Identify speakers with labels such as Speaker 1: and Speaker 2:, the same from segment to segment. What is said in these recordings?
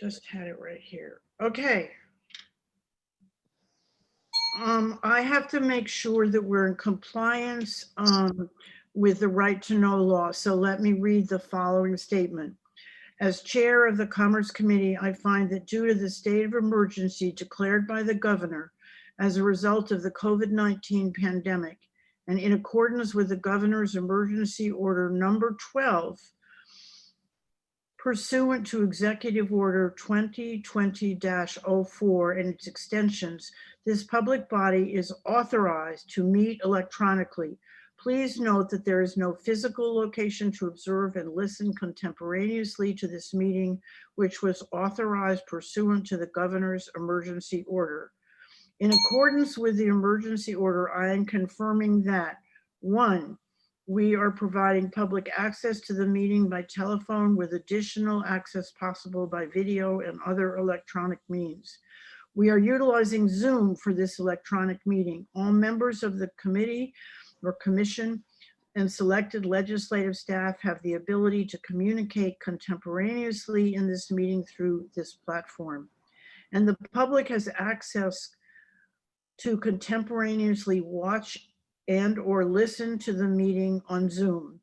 Speaker 1: Just had it right here. Okay. I have to make sure that we're in compliance with the right to know law. So let me read the following statement. As chair of the Commerce Committee, I find that due to the state of emergency declared by the governor as a result of the COVID-19 pandemic, and in accordance with the governor's emergency order number 12, pursuant to Executive Order 2020-04 and its extensions, this public body is authorized to meet electronically. Please note that there is no physical location to observe and listen contemporaneously to this meeting, which was authorized pursuant to the governor's emergency order. In accordance with the emergency order, I am confirming that, 1, we are providing public access to the meeting by telephone with additional access possible by video and other electronic means. We are utilizing Zoom for this electronic meeting. All members of the committee or commission and selected legislative staff have the ability to communicate contemporaneously in this meeting through this platform. And the public has access to contemporaneously watch and or listen to the meeting on Zoom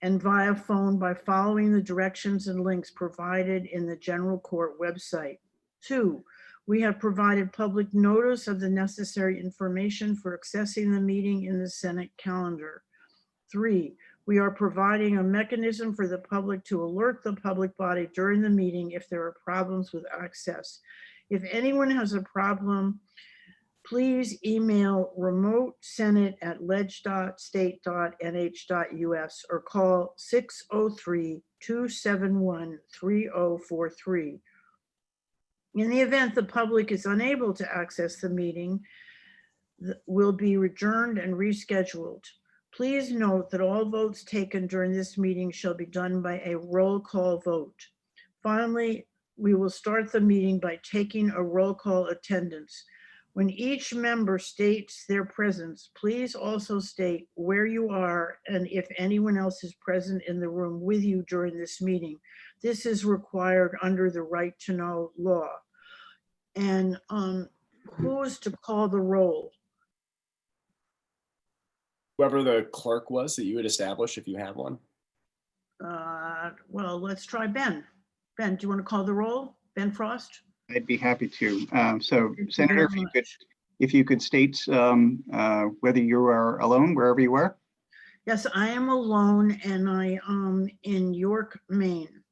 Speaker 1: and via phone by following the directions and links provided in the General Court website. 2, we have provided public notice of the necessary information for accessing the meeting in the Senate calendar. 3, we are providing a mechanism for the public to alert the public body during the meeting if there are problems with access. If anyone has a problem, please email remotesenate@ledge.state.nh.us or call 603-271-3043. In the event the public is unable to access the meeting, will be adjourned and rescheduled. Please note that all votes taken during this meeting shall be done by a roll call vote. Finally, we will start the meeting by taking a roll call attendance. When each member states their presence, please also state where you are and if anyone else is present in the room with you during this meeting. This is required under the right to know law. And who is to call the roll?
Speaker 2: Whoever the clerk was that you would establish if you have one.
Speaker 1: Well, let's try Ben. Ben, do you want to call the roll? Ben Frost?
Speaker 3: I'd be happy to. So, Senator, if you could state whether you are alone wherever you are.
Speaker 1: Yes, I am alone, and I am in York, Maine.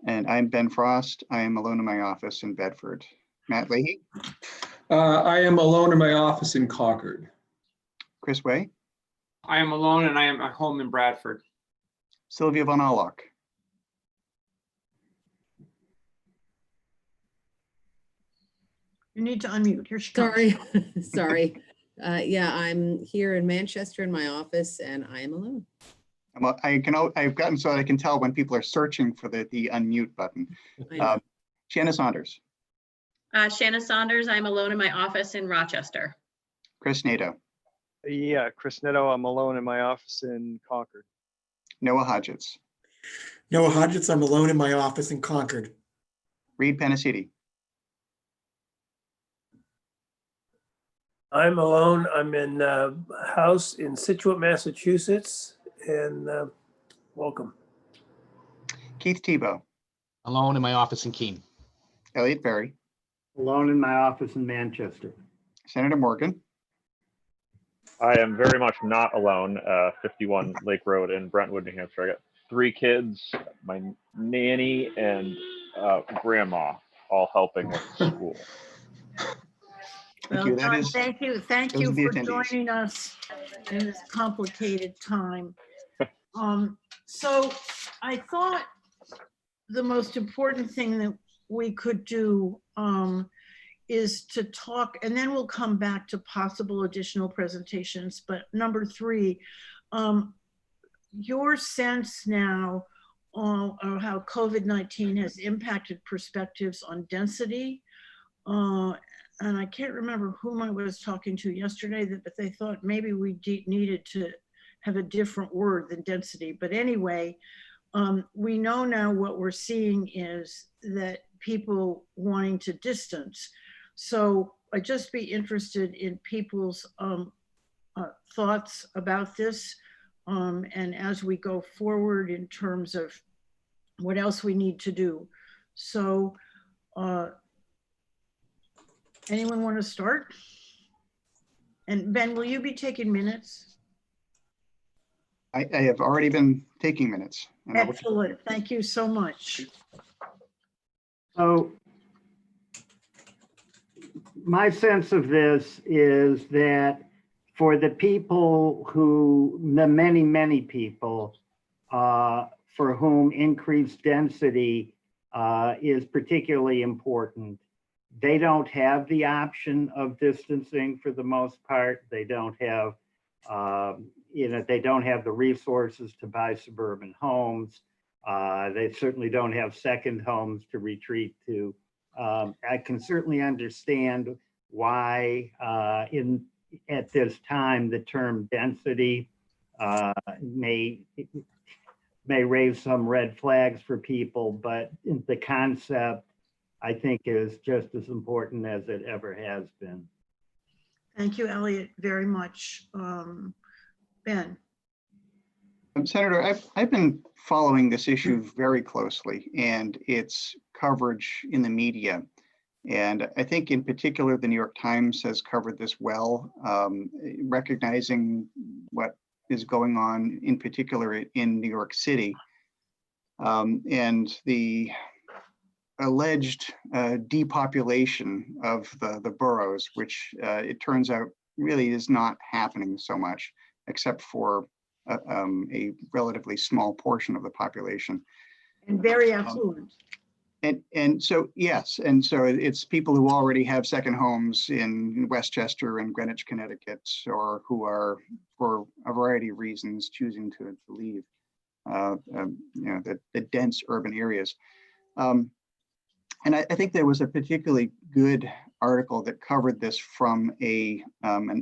Speaker 3: And I'm Ben Frost. I am alone in my office in Bedford. Matt Leahy.
Speaker 4: I am alone in my office in Concord.
Speaker 3: Chris Way.
Speaker 5: I am alone, and I am at home in Bradford.
Speaker 3: Sylvia Von Allock.
Speaker 1: You need to unmute. Here she comes.
Speaker 6: Sorry, sorry. Yeah, I'm here in Manchester in my office and I am alone.
Speaker 3: I've gotten so I can tell when people are searching for the unmute button. Shanna Saunders.
Speaker 7: Shanna Saunders, I'm alone in my office in Rochester.
Speaker 3: Chris Nato.
Speaker 8: Yeah, Chris Neto, I'm alone in my office in Concord.
Speaker 3: Noah Hodgetts.
Speaker 9: Noah Hodgetts, I'm alone in my office in Concord.
Speaker 3: Reed Penasiti.
Speaker 10: I'm alone. I'm in a house in Situate, Massachusetts, and welcome.
Speaker 3: Keith Tebow.
Speaker 11: Alone in my office in Keene.
Speaker 3: Elliot Berry.
Speaker 12: Alone in my office in Manchester.
Speaker 3: Senator Morgan.
Speaker 13: I am very much not alone. 51 Lake Road in Brentwood, New Hampshire. I got 3 kids, my nanny, and grandma, all helping with school.
Speaker 1: Well, thank you for joining us in this complicated time. So I thought the most important thing that we could do is to talk, and then we'll come back to possible additional presentations. But number 3, your sense now of how COVID-19 has impacted perspectives on density. And I can't remember whom I was talking to yesterday, but they thought maybe we needed to have a different word than density. But anyway, We know now what we're seeing is that people wanting to distance. So I'd just be interested in people's thoughts about this. And as we go forward in terms of what else we need to do. So anyone want to start? And Ben, will you be taking minutes?
Speaker 3: I have already been taking minutes. And I will-
Speaker 1: Excellent. Thank you so much.
Speaker 12: So my sense of this is that for the people who, the many, many people for whom increased density is particularly important, they don't have the option of distancing for the most part. They don't have, they don't have the resources to buy suburban homes. They certainly don't have second homes to retreat to. I can certainly understand why at this time the term density may raise some red flags for people, but the concept I think is just as important as it ever has been.
Speaker 1: Thank you, Elliot, very much. Ben.
Speaker 3: Senator, I've been following this issue very closely and its coverage in the media. And I think in particular, the New York Times has covered this well, recognizing what is going on in particular in New York City and the alleged depopulation of the boroughs, which it turns out really is not happening so much, except for a relatively small portion of the population.
Speaker 1: And very affluent.
Speaker 3: And so, yes, and so it's people who already have second homes in Westchester and Greenwich, Connecticut, or who are, for a variety of reasons, choosing to leave the dense urban areas. And I think there was a particularly good article that covered this from an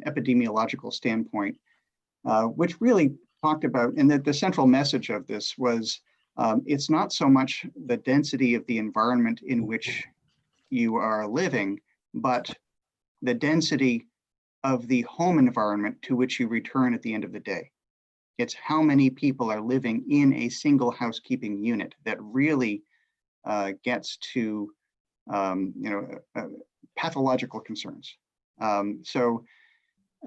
Speaker 3: epidemiological standpoint, which really talked about, and that the central message of this was, it's not so much the density of the environment in which you are living, but the density of the home environment to which you return at the end of the day. It's how many people are living in a single housekeeping unit that really gets to pathological concerns. So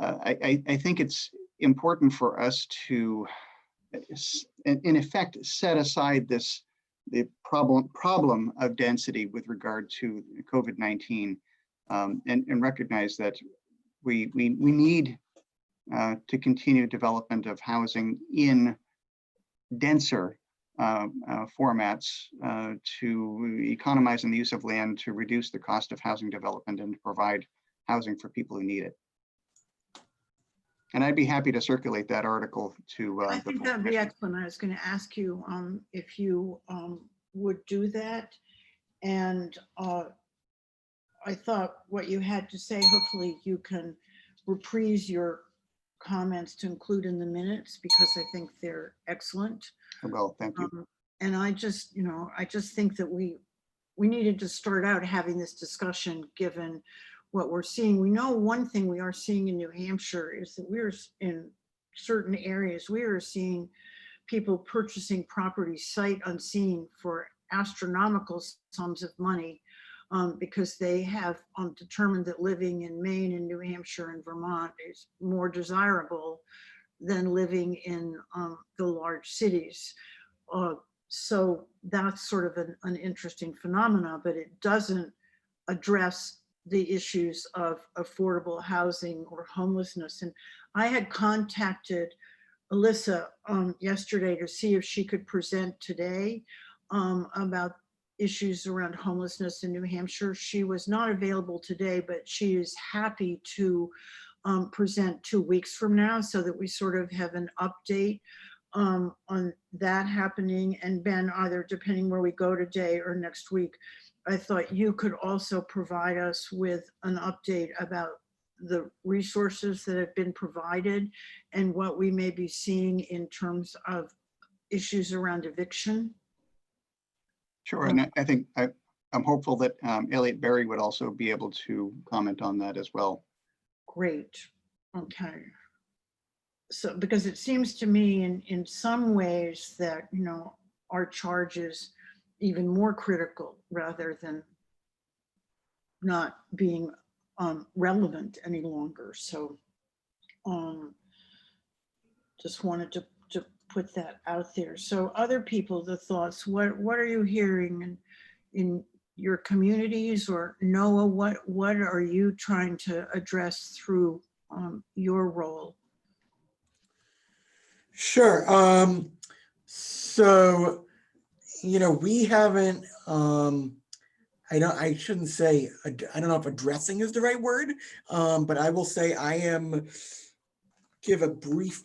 Speaker 3: I think it's important for us to, in effect, set aside the problem of density with regard to COVID-19 and recognize that we need to continue development of housing in denser formats to economize in the use of land, to reduce the cost of housing development, and to provide housing for people who need it. And I'd be happy to circulate that article to
Speaker 1: I think that'd be excellent. I was going to ask you if you would do that. And I thought what you had to say, hopefully you can reprise your comments to include in the minutes, because I think they're excellent.
Speaker 3: Well, thank you.
Speaker 1: And I just think that we needed to start out having this discussion given what we're seeing. We know one thing we are seeing in New Hampshire is that we're in certain areas, we are seeing people purchasing property sight unseen for astronomical sums of money because they have determined that living in Maine and New Hampshire and Vermont is more desirable than living in the large cities. So that's sort of an interesting phenomena, but it doesn't address the issues of affordable housing or homelessness. And I had contacted Alyssa yesterday to see if she could present today about issues around homelessness in New Hampshire. She was not available today, but she is happy to present 2 weeks from now so that we sort of have an update on that happening. And Ben, either depending where we go today or next week, I thought you could also provide us with an update about the resources that have been provided and what we may be seeing in terms of issues around eviction.
Speaker 3: Sure, and I think I'm hopeful that Elliot Berry would also be able to comment on that as well.
Speaker 1: Great. Okay. So, because it seems to me in some ways that, you know, our charge is even more critical rather than not being relevant any longer. So just wanted to put that out there. So other people, the thoughts, what are you hearing in your communities, or Noah, what are you trying to address through your role?
Speaker 9: Sure. So, you know, we haven't, I shouldn't say, I don't know if addressing is the right word, but I will say give a brief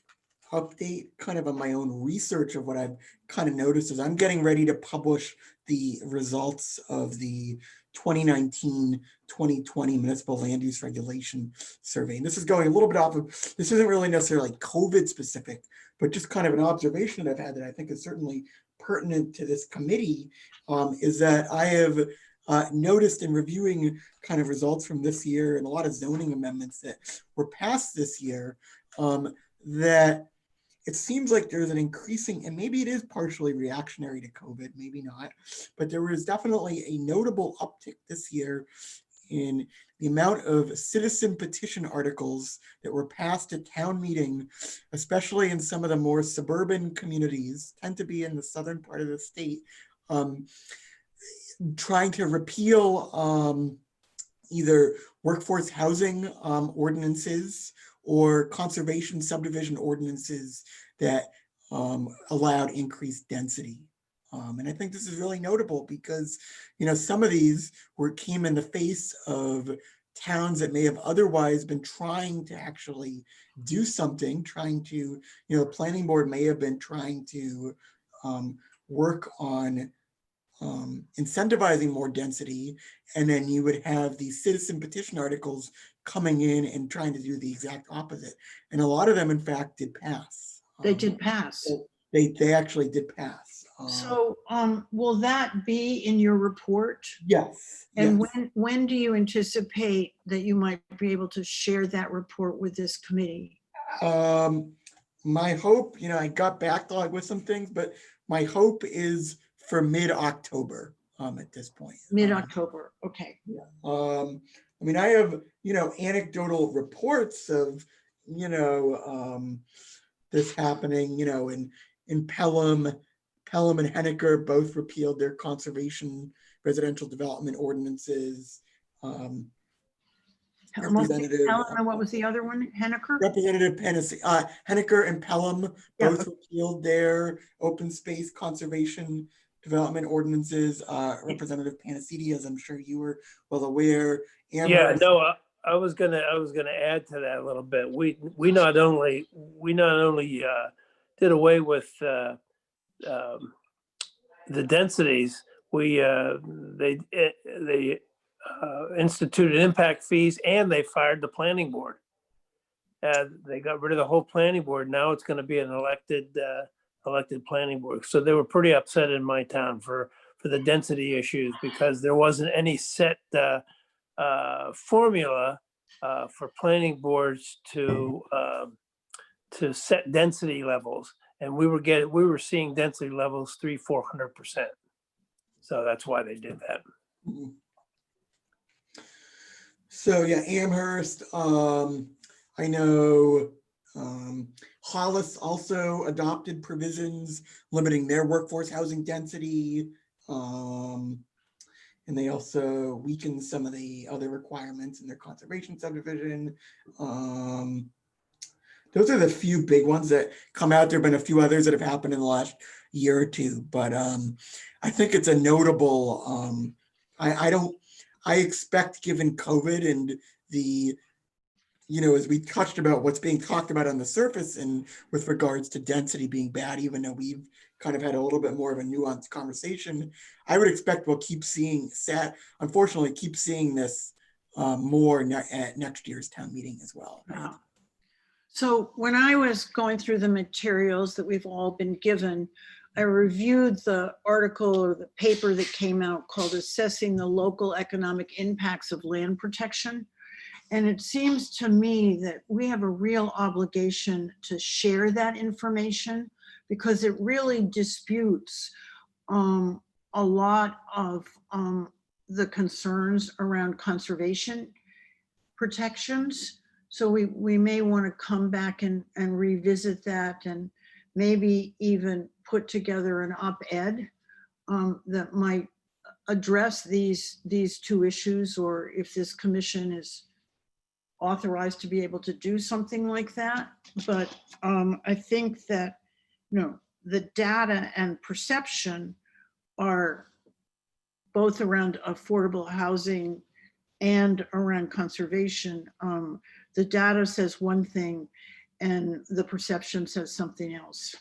Speaker 9: update kind of on my own research of what I've kind of noticed as I'm getting ready to publish the results of the 2019-2020 municipal land use regulation survey. And this is going a little bit off of, this isn't really necessarily COVID specific, but just kind of an observation that I've had that I think is certainly pertinent to this committee, is that I have noticed in reviewing kind of results from this year and a lot of zoning amendments that were passed this year, that it seems like there's an increasing, and maybe it is partially reactionary to COVID, maybe not, but there was definitely a notable uptick this year in the amount of citizen petition articles that were passed at town meeting, especially in some of the more suburban communities, tend to be in the southern part of the state, trying to repeal either workforce housing ordinances or conservation subdivision ordinances that allowed increased density. And I think this is really notable because, you know, some of these came in the face of towns that may have otherwise been trying to actually do something, trying to, you know, the planning board may have been trying to work on incentivizing more density, and then you would have these citizen petition articles coming in and trying to do the exact opposite. And a lot of them, in fact, did pass.
Speaker 1: They did pass.
Speaker 9: They actually did pass.
Speaker 1: So will that be in your report?
Speaker 9: Yes.
Speaker 1: And
Speaker 9: yes.
Speaker 1: when do you anticipate that you might be able to share that report with this committee?
Speaker 9: My hope, you know, I got backlogged with some things, but my hope is for mid-October at this point.
Speaker 1: Mid-October, okay.
Speaker 9: Yeah. I mean, I have, you know, anecdotal reports of, you know, this happening, you know, in Pelham and Henniker both repealed their conservation residential development ordinances. Representative,
Speaker 1: and what was the other one? Henniker?
Speaker 9: Representative Henniker and Pelham both repealed their open space conservation development ordinances. Representative Panacidi, as I'm sure you were well aware.
Speaker 10: Yeah, no, I was gonna add to that a little bit. We not only did away with the densities. They instituted impact fees, and they fired the planning board. They got rid of the whole planning board. Now it's going to be an elected planning board. So they were pretty upset in my town for the density issues, because there wasn't any set formula for planning boards to set density levels, and we were seeing density levels 300-400%. So that's why they did that.
Speaker 9: So yeah, Amherst. I know Hollis also adopted provisions limiting their workforce housing density. And they also weakened some of the other requirements in their conservation subdivision. Those are the few big ones that come out. There have been a few others that have happened in the last year or two, but I think it's a notable, I expect, given COVID and the, you know, as we touched about what's being talked about on the surface and with regards to density being bad, even though we've kind of had a little bit more of a nuanced conversation, I would expect we'll keep seeing, unfortunately, keep seeing this more at next year's town meeting as well. Right?
Speaker 1: So when I was going through the materials that we've all been given, I reviewed the article or the paper that came out called Assessing the Local Economic Impacts of Land Protection. And it seems to me that we have a real obligation to share that information because it really disputes a lot of the concerns around conservation protections. So we may want to come back and revisit that and maybe even put together an op-ed that might address these two issues, or if this commission is authorized to be able to do something like that. But I think that, the data and perception are both around affordable housing and around conservation. The data says one thing and the perception says something else.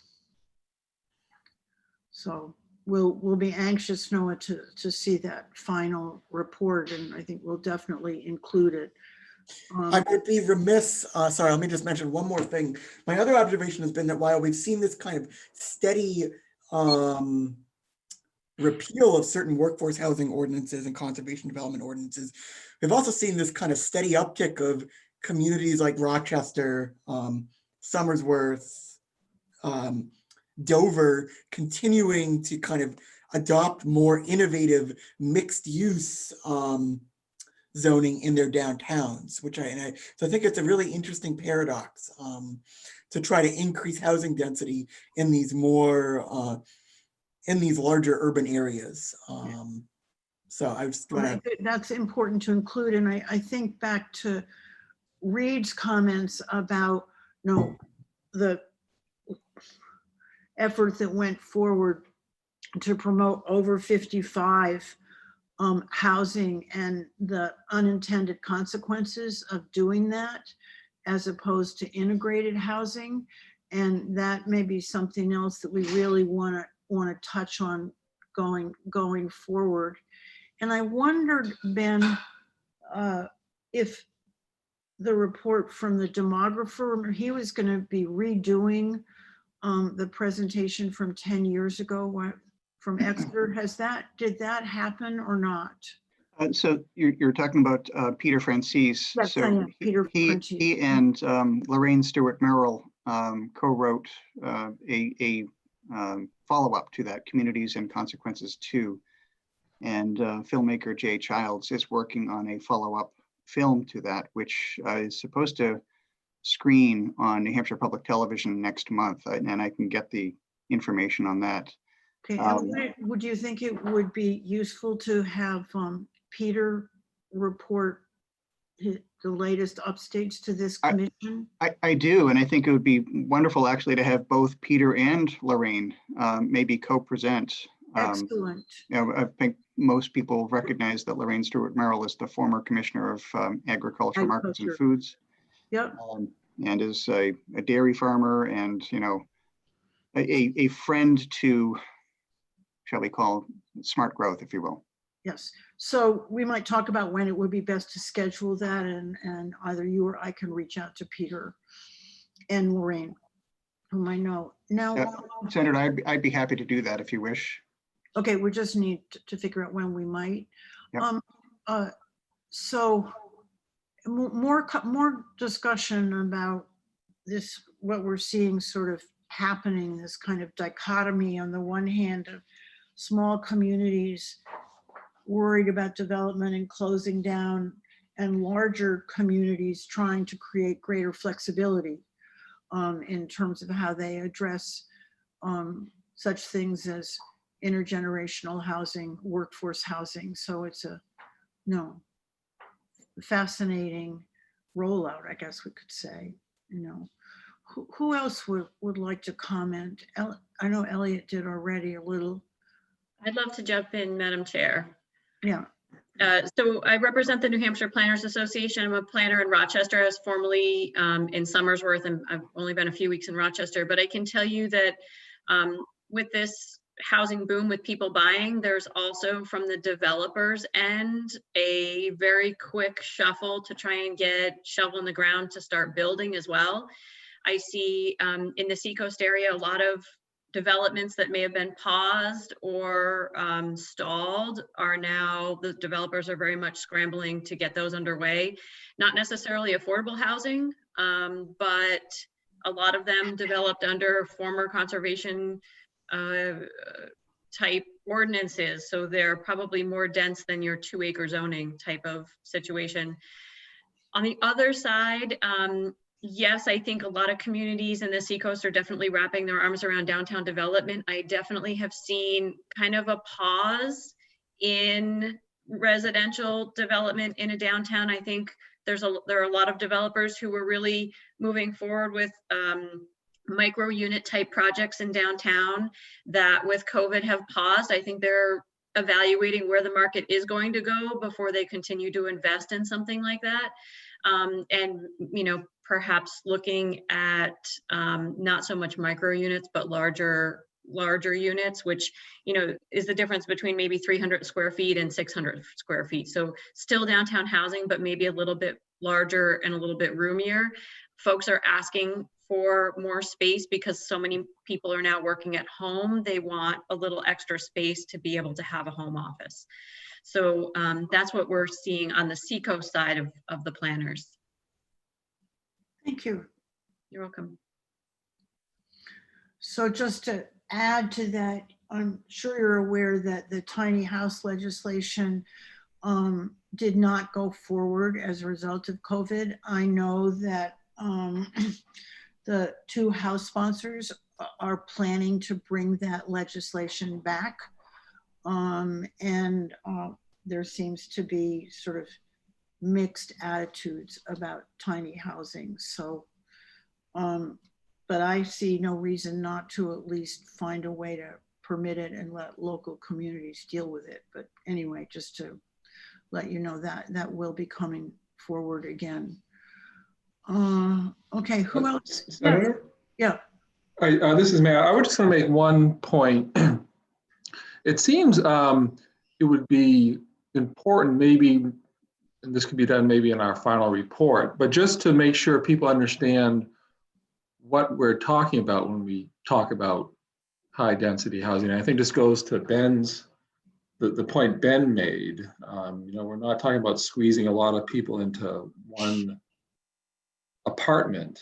Speaker 1: So we'll be anxious, Noah, to see that final report, and I think we'll definitely include it.
Speaker 9: I would be remiss, sorry, let me just mention one more thing. My other observation has been that while we've seen this kind of steady repeal of certain workforce housing ordinances and conservation development ordinances, we've also seen this kind of steady uptick of communities like Rochester, Somersworth, Dover, continuing to kind of adopt more innovative mixed use zoning in their downtowns, which so I think it's a really interesting paradox to try to increase housing density in these more in these larger urban areas. So I just want to.
Speaker 1: That's important to include, and I think back to Reed's comments about the effort that went forward to promote over 55 housing and the unintended consequences of doing that as opposed to integrated housing. And that may be something else that we really want to touch on going forward. And I wondered, Ben, if the report from the demographer, he was going to be redoing the presentation from 10 years ago from Exeter. Did that happen or not?
Speaker 3: So you're talking about Peter Francis.
Speaker 1: Yes,
Speaker 3: so
Speaker 1: I am. Peter Francis.
Speaker 3: He and Lorraine Stewart Merrill co-wrote a follow-up to that, Communities and Consequences 2. And filmmaker Jay Childs is working on a follow-up film to that, which is supposed to screen on New Hampshire Public Television next month, and I can get the information on that.
Speaker 1: Okay, would you think it would be useful to have Peter report the latest updates to this commission?
Speaker 3: I do, and I think it would be wonderful actually to have both Peter and Lorraine maybe co-present.
Speaker 1: Excellent.
Speaker 3: I think most people recognize that Lorraine Stewart Merrill is the former Commissioner of Agriculture, Markets and Foods.
Speaker 1: Yep.
Speaker 3: And is a dairy farmer and, a friend to, shall we call, smart growth, if you will.
Speaker 1: Yes. So we might talk about when it would be best to schedule that, and either you or I can reach out to Peter and Lorraine, whom I know. Now,
Speaker 3: Senator, I'd be happy to do that if you wish.
Speaker 1: Okay, we just need to figure out when we might.
Speaker 3: Yep.
Speaker 1: So more discussion about this, what we're seeing sort of happening, this kind of dichotomy on the one hand of small communities worried about development and closing down, and larger communities trying to create greater flexibility in terms of how they address such things as intergenerational housing, workforce housing. So it's a fascinating rollout, I guess we could say. Who else would like to comment? I know Elliot did already a little.
Speaker 7: I'd love to jump in, Madam Chair.
Speaker 1: Yeah.
Speaker 7: So I represent the New Hampshire Planners Association. I'm a planner in Rochester. I was formerly in Somersworth, and I've only been a few weeks in Rochester, but I can tell you that with this housing boom with people buying, there's also from the developers end a very quick shuffle to try and get shovel in the ground to start building as well. I see in the Seacoast area, a lot of developments that may have been paused or stalled are now, the developers are very much scrambling to get those underway. Not necessarily affordable housing, but a lot of them developed under former conservation type ordinances. So they're probably more dense than your 2-acre zoning type of situation. On the other side, yes, I think a lot of communities in the Seacoast are definitely wrapping their arms around downtown development. I definitely have seen kind of a pause in residential development in a downtown. I think there are a lot of developers who were really moving forward with micro unit type projects in downtown that with COVID have paused. I think they're evaluating where the market is going to go before they continue to invest in something like that. And, you know, perhaps looking at not so much micro units, but larger units, which, you know, is the difference between maybe 300 square feet and 600 square feet. So still downtown housing, but maybe a little bit larger and a little bit roomier. Folks are asking for more space because so many people are now working at home. They want a little extra space to be able to have a home office. So that's what we're seeing on the Seacoast side of the planners.
Speaker 1: Thank you.
Speaker 7: You're welcome.
Speaker 1: So just to add to that, I'm sure you're aware that the tiny house legislation did not go forward as a result of COVID. I know that the 2 House sponsors are planning to bring that legislation back. And there seems to be sort of mixed attitudes about tiny housing. So, but I see no reason not to at least find a way to permit it and let local communities deal with it. But anyway, just to let you know that that will be coming forward again. Okay, who else?
Speaker 4: Senator?
Speaker 1: Yeah.
Speaker 4: This is Matt. I was just going to make one point. It seems it would be important, maybe, and this could be done maybe in our final report, but just to make sure people understand what we're talking about when we talk about high density housing. And I think this goes to the point Ben made. You know, we're not talking about squeezing a lot of people into one apartment.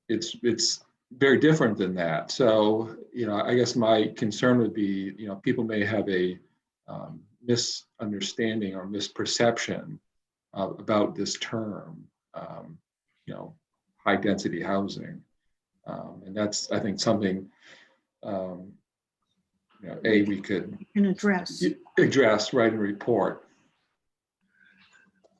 Speaker 4: It's very different than that. So, you know, I guess my concern would be, you know, people may have a misunderstanding or misperception about this term, you know, high density housing. And that's, I think, something, you know, we could
Speaker 1: address
Speaker 4: right in the report.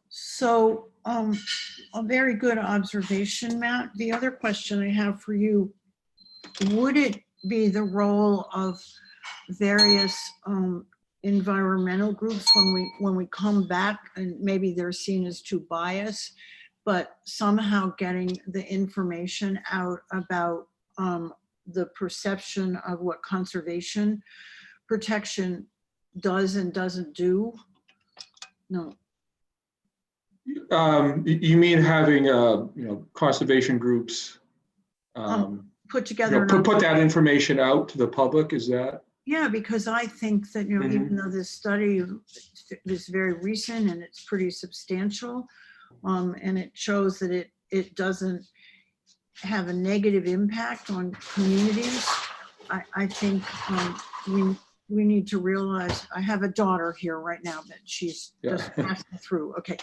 Speaker 1: So a very good observation, Matt. The other question I have for you, would it be the role of various environmental groups when we come back, and maybe they're seen as too biased, but somehow getting the information out about the perception of what conservation protection does and doesn't do? No.
Speaker 4: You mean having you know, conservation groups
Speaker 1: put together,
Speaker 4: you know, put that information out to the public? Is that?
Speaker 1: Yeah, because I think that, you know, even though this study is very recent and it's pretty substantial, and it shows that it doesn't have a negative impact on communities, I think we need to realize. I have a daughter here right now that she's just passing through. Okay.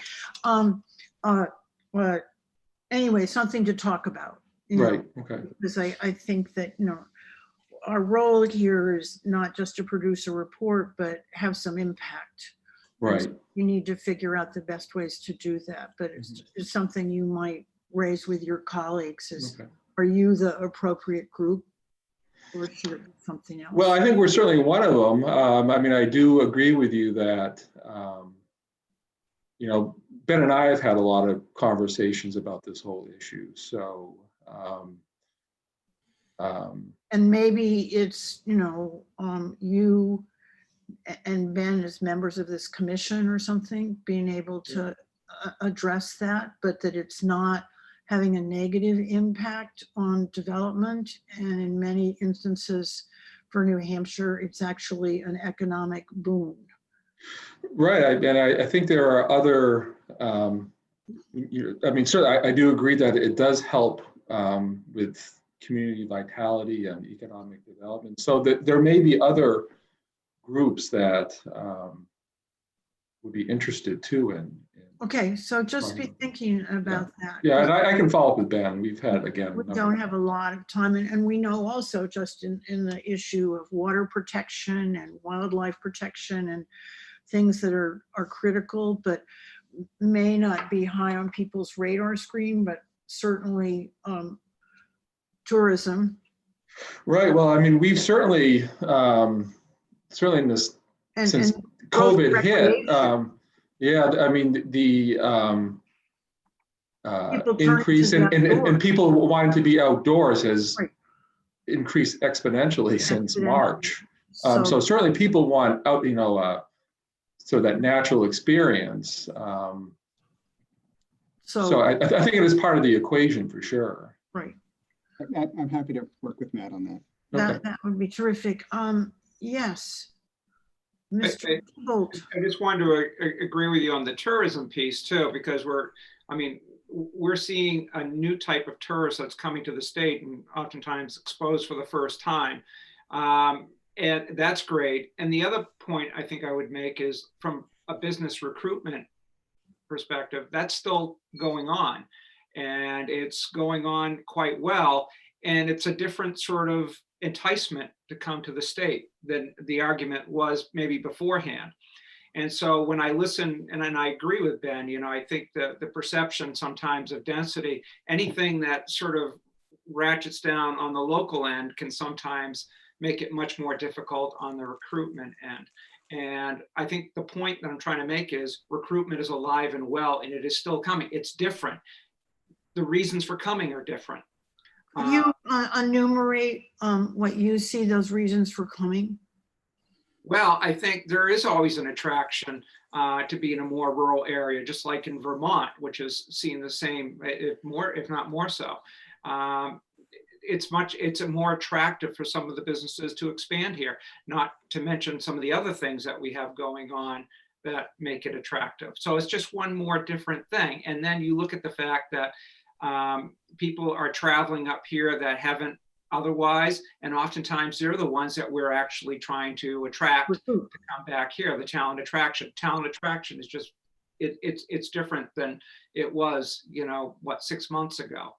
Speaker 1: Anyway, something to talk about.
Speaker 4: Right. Okay.
Speaker 1: Because I think that, you know, our role here is not just to produce a report, but have some impact.
Speaker 4: Right.
Speaker 1: So you need to figure out the best ways to do that. But it's something you might raise with your colleagues. Are you the appropriate group, or should it be something else?
Speaker 4: Well, I think we're certainly one of them. I mean, I do agree with you that, you know, Ben and I have had a lot of conversations about this whole issue. So,
Speaker 1: and maybe it's, you know, you and Ben as members of this commission or something, being able to address that, but that it's not having a negative impact on development. And in many instances for New Hampshire, it's actually an economic boon.
Speaker 4: Right, and I think there are other, I mean, certainly I do agree that it does help with community vitality and economic development. So that there may be other groups that would be interested too in.
Speaker 1: Okay, so just be thinking about that.
Speaker 4: Yeah, and I can follow up with Ben. We've had, again.
Speaker 1: We don't have a lot of time, and we know also just in the issue of water protection and wildlife protection and things that are critical, but may not be high on people's radar screen, but certainly tourism.
Speaker 4: Right, well, I mean, we've certainly in this, since COVID hit, yeah, I mean, the increase in people wanting to be outdoors has increased exponentially since March. So certainly people want out, so that natural experience. So I think it is part of the equation for sure.
Speaker 1: Right.
Speaker 3: I'm happy to work with Matt on that.
Speaker 1: That would be terrific. Yes. Mr. Bolt.
Speaker 5: I just wanted to agree with you on the tourism piece too, because we're seeing a new type of tourist that's coming to the state and oftentimes exposed for the first time. And that's great. And the other point I think I would make is from a business recruitment perspective, that's still going on, and it's going on quite well. And it's a different sort of enticement to come to the state than the argument was maybe beforehand. And so when I listen, and I agree with Ben, I think the perception sometimes of density, anything that sort of ratchets down on the local end can sometimes make it much more difficult on the recruitment end. And I think the point that I'm trying to make is recruitment is alive and well, and it is still coming. It's different. The reasons for coming are different.
Speaker 1: Can you enumerate what you see those reasons for coming?
Speaker 5: Well, I think there is always an attraction to be in a more rural area, just like in Vermont, which is seeing the same, if not more so. It's more attractive for some of the businesses to expand here, not to mention some of the other things that we have going on that make it attractive. So it's just one more different thing. And then you look at the fact that people are traveling up here that haven't otherwise, and oftentimes they're the ones that we're actually trying to attract to come back here. The talent attraction is just it's different than it was 6 months ago.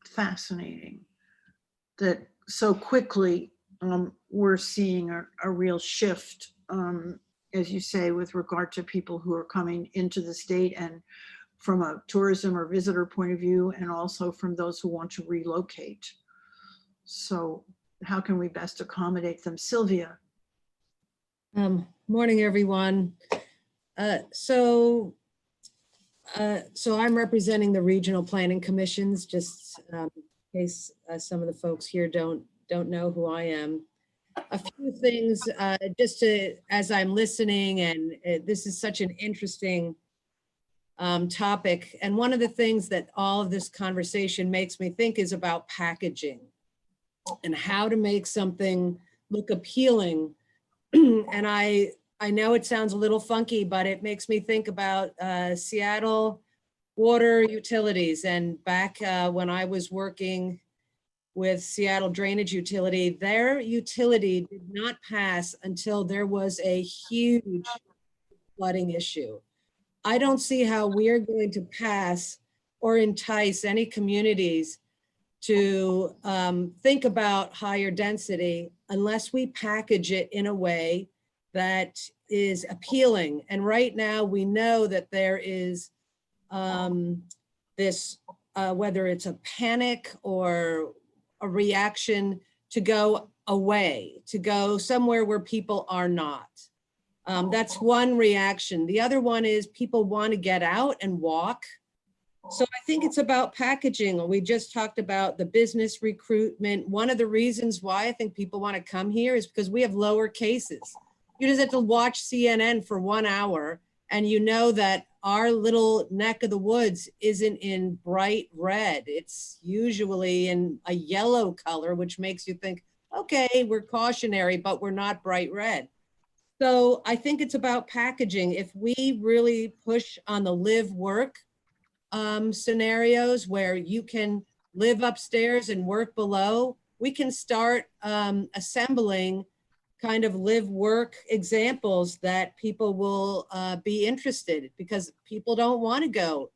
Speaker 1: Fascinating that so quickly we're seeing a real shift, as you say, with regard to people who are coming into the state, and from a tourism or visitor point of view, and also from those who want to relocate. So how can we best accommodate them? Sylvia.
Speaker 6: Morning, everyone. So I'm representing the regional planning commissions, just in case some of the folks here don't know who I am. A few things as I'm listening, and this is such an interesting topic. And one of the things that all of this conversation makes me think is about packaging and how to make something look appealing. And I know it sounds a little funky, but it makes me think about Seattle water utilities. And back when I was working with Seattle Drainage Utility, their utility did not pass until there was a huge flooding issue. I don't see how we are going to pass or entice any communities to think about higher density unless we package it in a way that is appealing. And right now we know that there is this, whether it's a panic or a reaction to go away, to go somewhere where people are not. That's one reaction. The other one is people want to get out and walk. So I think it's about packaging. We just talked about the business recruitment. One of the reasons why I think people want to come here is because we have lower cases. You just have to watch CNN for 1 hour And you know that our little neck of the woods isn't in bright red. It's usually in a yellow color, which makes you think, okay, we're cautionary, but we're not bright red. So I think it's about packaging. If we really push on the live work scenarios where you can live upstairs and work below, we can start assembling kind of live work examples that people will be interested, because people don't want to go.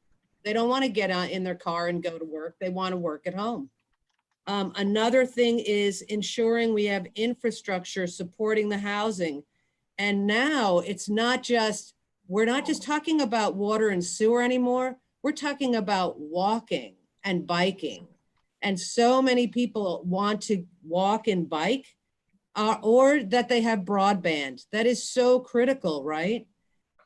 Speaker 6: They don't want to get in their car and go to work. They want to work at home. Another thing is ensuring we have infrastructure supporting the housing. And now it's not just, we're not just talking about water and sewer anymore. We're talking about walking and biking. And so many people want to walk and bike, or that they have broadband. That is so critical, right?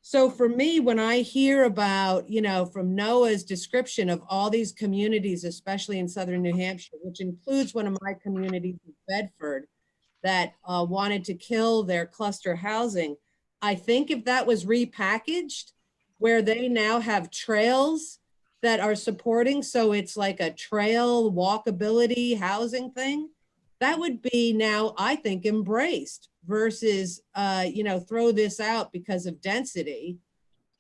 Speaker 6: So for me, when I hear about, you know, from Noah's description of all these communities, especially in southern New Hampshire, which includes one of my communities, Bedford, that wanted to kill their cluster housing, I think if that was repackaged, where they now have trails that are supporting, so it's like a trail walkability housing thing, that would be now, I think, embraced versus, you know, throw this out because of density.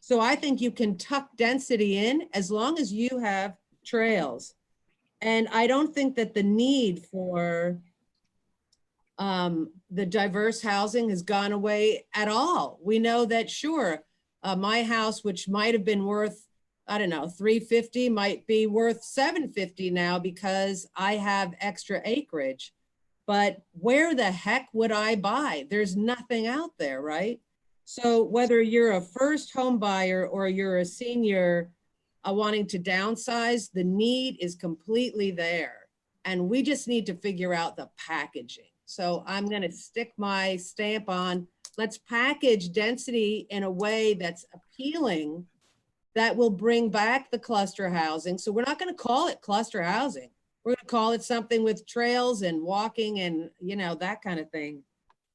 Speaker 6: So I think you can tuck density in as long as you have trails. And I don't think that the need for the diverse housing has gone away at all. We know that, sure, my house, which might have been worth, I don't know, 350, might be worth 750 now because I have extra acreage. But where the heck would I buy? There's nothing out there, right? So whether you're a first home buyer or you're a senior wanting to downsize, the need is completely there. And we just need to figure out the packaging. So I'm going to stick my stamp on, let's package density in a way that's appealing, that will bring back the cluster housing. So we're not going to call it cluster housing. We're going to call it something with trails and walking and, you know, that kind of thing.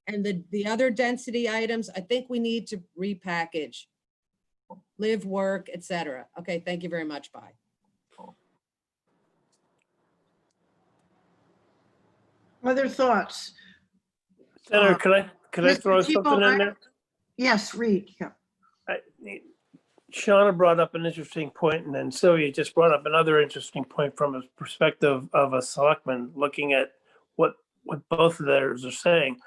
Speaker 6: And the other density items, I think we need to repackage, live, work, etc. Okay, thank you very much. Bye.
Speaker 1: Other thoughts?
Speaker 10: Senator, can I
Speaker 1: Mr.
Speaker 10: throw
Speaker 1: Tebow,
Speaker 10: something in there?
Speaker 1: Yes, Reed. Yeah.
Speaker 10: Shauna brought up an interesting point, and then Sylvia just brought up another interesting point from a perspective of a selectman looking at what both of theirs are saying.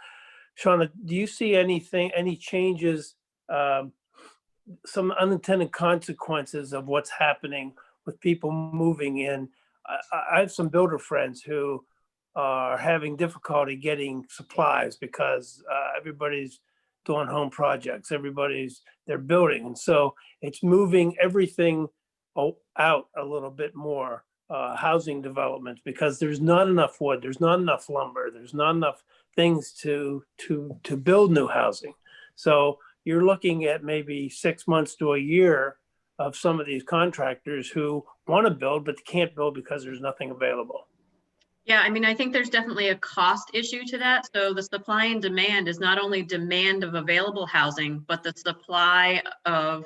Speaker 10: Shauna, do you see any changes, some unintended consequences of what's happening with people moving in? I have some builder friends who are having difficulty getting supplies because everybody's doing home projects, they're building. And so it's moving everything out a little bit more, housing developments, because there's not enough wood, there's not enough lumber, there's not enough things to build new housing. So you're looking at maybe 6 months to a year of some of these contractors who want to build, but they can't build because there's nothing available.
Speaker 7: Yeah, I mean, I think there's definitely a cost issue to that. So the supply and demand is not only demand of available housing, but the supply of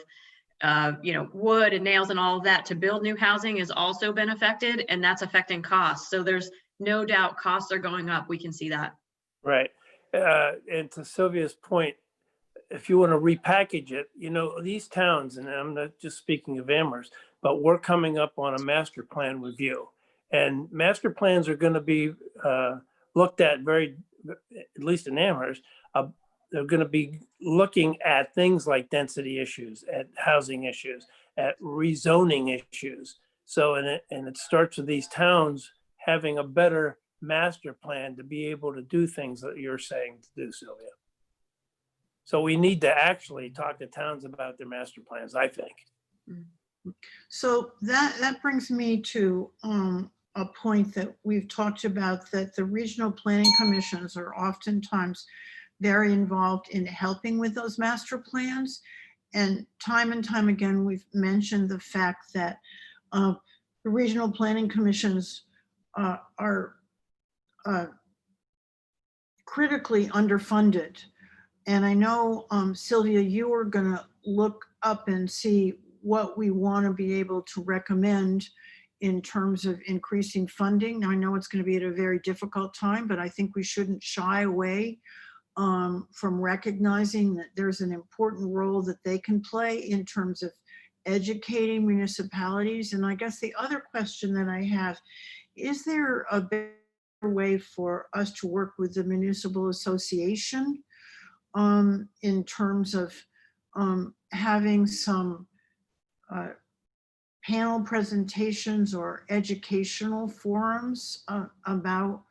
Speaker 7: you know, wood and nails and all of that to build new housing has also been affected, and that's affecting costs. So there's no doubt costs are going up. We can see that.
Speaker 10: Right. And to Sylvia's point, if you want to repackage it, you know, these towns, and I'm not just speaking of Amherst, but we're coming up on a master plan review. And master plans are going to be looked at at least in Amherst, they're going to be looking at things like density issues, at housing issues, at rezoning issues. So, and it starts with these towns having a better master plan to be able to do things that you're saying to do, Sylvia. So we need to actually talk to towns about their master plans, I think.
Speaker 1: So that brings me to a point that we've talked about, that the regional planning commissions are oftentimes very involved in helping with those master plans. And time again, we've mentioned the fact that the regional planning commissions are critically underfunded. And I know, Sylvia, you were going to look up and see what we want to be able to recommend in terms of increasing funding. Now, I know it's going to be at a very difficult time, but I think we shouldn't shy away from recognizing that there's an important role that they can play in terms of educating municipalities. And I guess the other question that I have, is there a better way for us to work with the municipal association in terms of having some panel presentations or educational forums about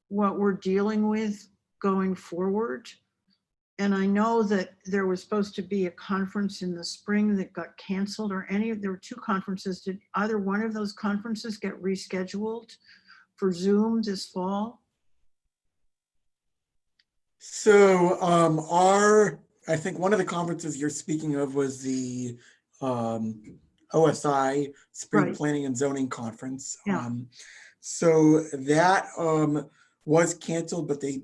Speaker 1: what we're dealing with going forward? And I know that there was supposed to be a conference in the spring that got canceled, or there were two conferences. Did either one of those conferences get rescheduled for Zoom this fall?
Speaker 9: So I think one of the conferences you're speaking of was the OSI Spring
Speaker 1: Right.
Speaker 9: Planning and Zoning Conference.
Speaker 1: Yeah.
Speaker 9: So that was canceled, but the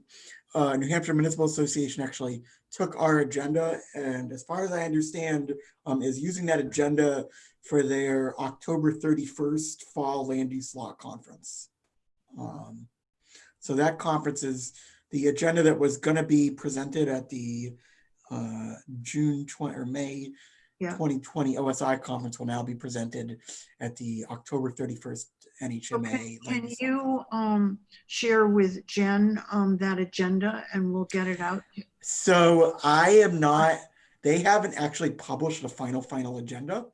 Speaker 9: New Hampshire Municipal Association actually took our agenda, and as far as I understand, is using that agenda for their October 31st Fall Land Use Law Conference. So that conference is the agenda that was going to be presented at the June 20 or May 2020 OSI conference will now be presented at the October 31st NHMA.
Speaker 1: Okay. Can you share with Jen that agenda and we'll get it out?
Speaker 9: So I am not, they haven't actually published a final agenda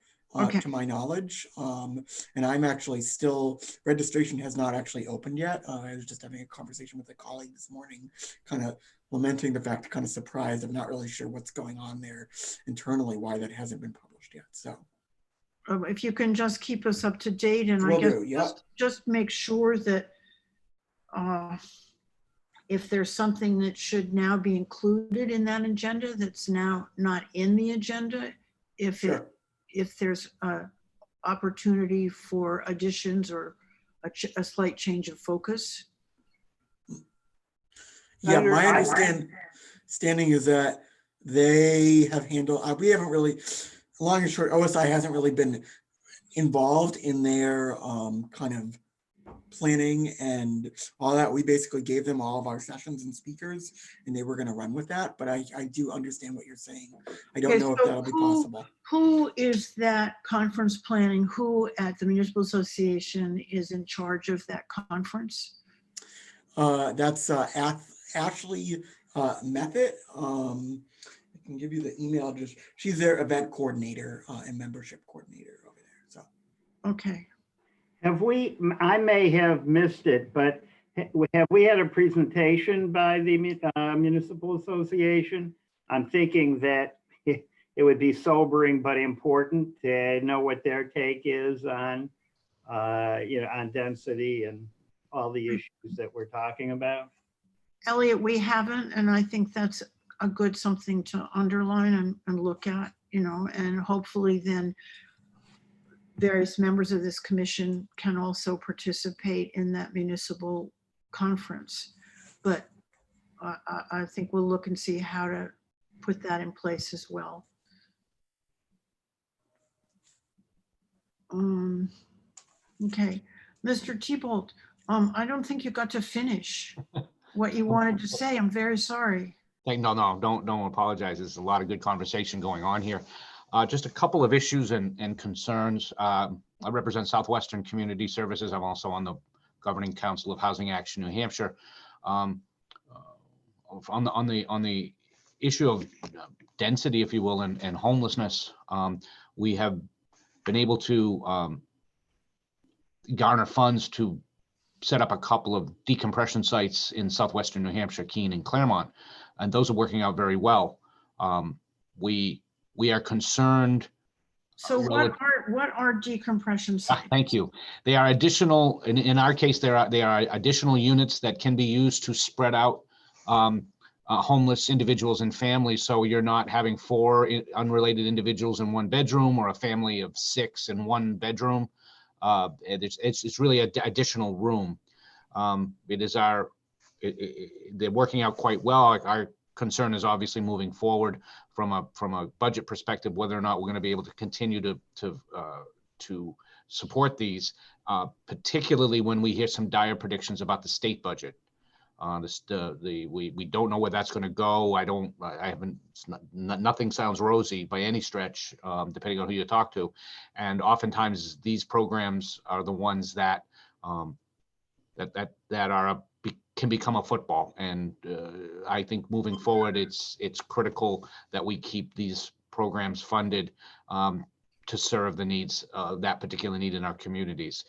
Speaker 9: to my knowledge. And I'm actually still, registration has not actually opened yet. I was just having a conversation with a colleague this morning, kind of lamenting the fact, kind of surprised. I'm not really sure what's going on there internally, why that hasn't been published yet. So
Speaker 1: if you can just keep us up to date, and I guess just make sure that if there's something that should now be included in that agenda that's now not in the agenda, if there's opportunity for additions or a slight change of focus.
Speaker 9: Yeah, my understanding is that they have handled, we haven't really, long and short, OSI hasn't really been involved in their kind of planning and all that. We basically gave them all of our sessions and speakers, and they were going to run with that. But I do understand what you're saying. I don't know if that'll be possible.
Speaker 1: Who is that conference planning? Who at the Municipal Association is in charge of that conference?
Speaker 9: That's Ashley Method. I can give you the email. Just she's their event coordinator and membership coordinator over there. So
Speaker 1: okay.
Speaker 12: Have we? I may have missed it, but have we had a presentation by the Municipal Association? I'm thinking that it would be sobering but important to know what their take is on, on density and all the issues that we're talking about.
Speaker 1: Elliot, we haven't, and I think that's a good something to underline and look at, and hopefully then various members of this commission can also participate in that municipal conference. But I think we'll look and see how to put that in place as well. Okay, Mr. Thibault, I don't think you got to finish what you wanted to say. I'm very sorry.
Speaker 11: No, don't apologize. There's a lot of good conversation going on here. Just a couple of issues and concerns. I represent Southwestern Community Services. I'm also on the Governing Council of Housing Action New Hampshire. On the issue of density, if you will, and homelessness, we have been able to garner funds to set up a couple of decompression sites in Southwestern New Hampshire, Keene and Claremont, and those are working out very well. We are concerned.
Speaker 1: So what are decompression sites?
Speaker 11: Thank you. They are additional, in our case, they are additional units that can be used to spread out homeless individuals and families. So you're not having 4 unrelated individuals in one bedroom or a family of 6 in one bedroom. It's really an additional room. They're working out quite well. concern is obviously moving forward from a budget perspective, whether or not we're going to be able to continue to support these, particularly when we hear some dire predictions about the state budget. We don't know where that's going to go. Nothing sounds rosy by any stretch, depending on who you talk to. And oftentimes these programs are the ones that can become a football. And I think moving forward, it's critical that we keep these programs funded to serve the needs, that particular need in our communities.